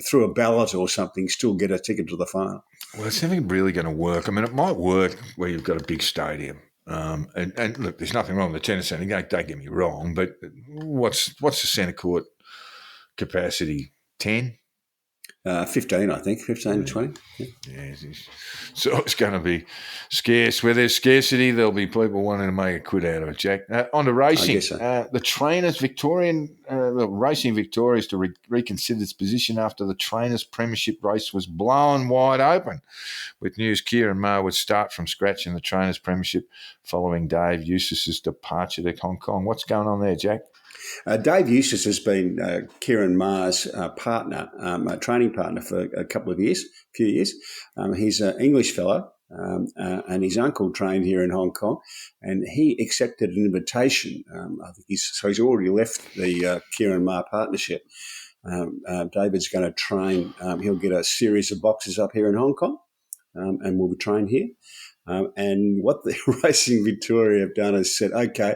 through a ballot or something, still get a ticket to the final. Well, it's never really going to work. I mean, it might work where you've got a big stadium. And look, there's nothing wrong with the tennis centre. Don't get me wrong, but what's the centre court capacity? 10? 15, I think, 15 to 20. Yeah, so it's going to be scarce. Where there's scarcity, there'll be people wanting to make a quid out of it, Jack. On to racing. I guess so. The trainers, Racing Victoria is to reconsider its position after the trainers' premiership race was blown wide open. With news, Kieran Maher would start from scratch in the trainers' premiership following Dave Eustace's departure to Hong Kong. What's going on there, Jack? Dave Eustace has been Kieran Maher's partner, training partner for a few years. He's an English fellow, and his uncle trained here in Hong Kong, and he accepted an invitation. I think he's already left the Kieran Maher partnership. David's going to train. He'll get a series of boxes up here in Hong Kong, and will be trained here. And what the Racing Victoria have done is said, okay,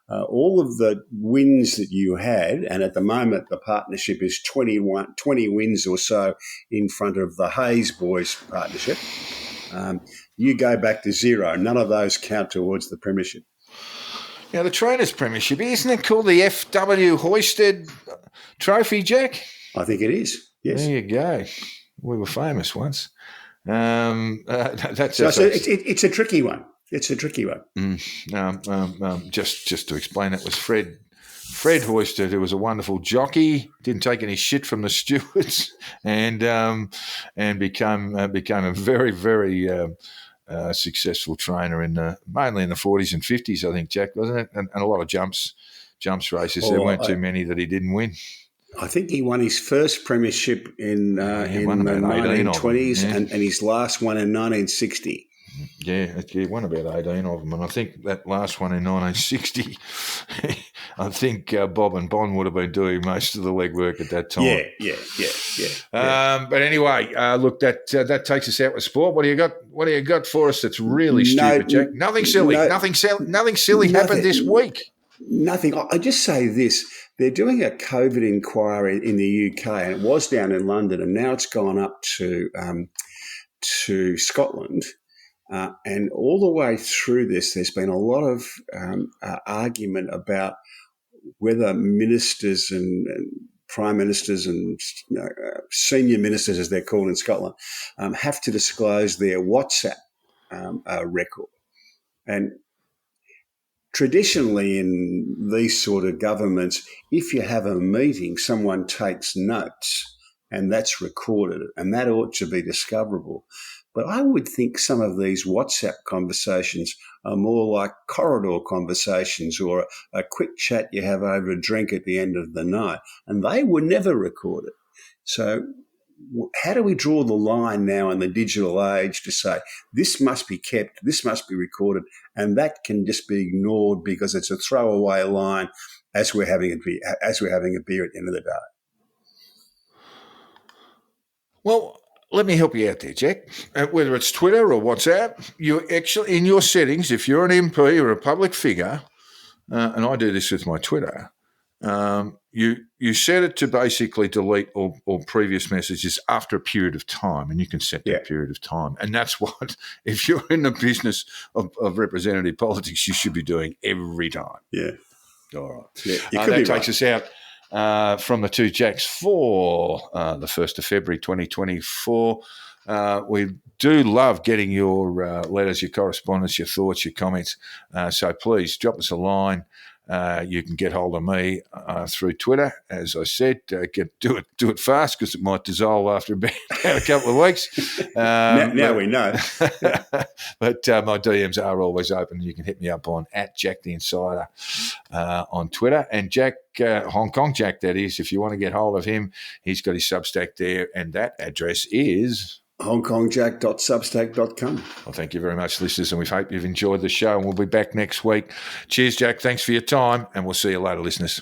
all of the wins that you had, and at the moment the partnership is 20 wins or so in front of the Hayes Boys partnership, you go back to zero. None of those count towards the premiership. Now, the Trainers' Premiership, isn't it called the F.W. Hoisted Trophy, Jack? I think it is, yes. There you go. We were famous once. It's a tricky one. It's a tricky one. Just to explain, it was Fred Hoisted, who was a wonderful jockey, didn't take any shit from the stewards, and became a very, very successful trainer mainly in the 40s and 50s, I think, Jack, wasn't it? And a lot of jumps races. There weren't too many that he didn't win. I think he won his first premiership in the 1920s and his last one in 1960. Yeah, he won about 18 of them. And I think that last one in 1960, I think Bob and Bond would have been doing most of the legwork at that time. Yeah. But anyway, look, that takes us out with sport. What do you got for us that's really stupid, Jack? Nothing silly. Nothing silly happened this week. Nothing. I just say this. They're doing a COVID inquiry in the UK, and it was down in London, and now it's gone up to Scotland. And all the way through this, there's been a lot of argument about whether ministers and prime ministers and senior ministers, as they're called in Scotland, have to disclose their WhatsApp record. And traditionally in these sort of governments, if you have a meeting, someone takes notes and that's recorded, and that ought to be discoverable. But I would think some of these WhatsApp conversations are more like corridor conversations or a quick chat you have over a drink at the end of the night, and they were never recorded. So how do we draw the line now in the digital age to say this must be kept, this must be recorded, and that can just be ignored because it's a throwaway line as we're having a beer at the end of the day? Well, let me help you out there, Jack. Whether it's Twitter or WhatsApp, you actually, in your settings, if you're an MP or a public figure, and I do this with my Twitter, You set it to basically delete all previous messages after a period of time, and you can set that period of time. And that's what, if you're in the business of representative politics, you should be doing every time. Yeah. All right. Yeah, That takes us out from the two Jacks for the 1st of February 2024. We do love getting your letters, your correspondence, your thoughts, your comments. So please drop us a line. You can get hold of me through Twitter, as I said. Do it fast because it might dissolve after about a couple of weeks. Now we know. But my DMs are always open. You can hit me up on @JackTheInsider on Twitter. And Jack, Hong Kong Jack, that is, if you want to get hold of him, he's got his Substack there, and that address is HongKongJack.substack.com. Well, thank you very much, listeners, and we hope you've enjoyed the show, and we'll be back next week. Cheers, Jack. Thanks for your time, and we'll see you later, listeners.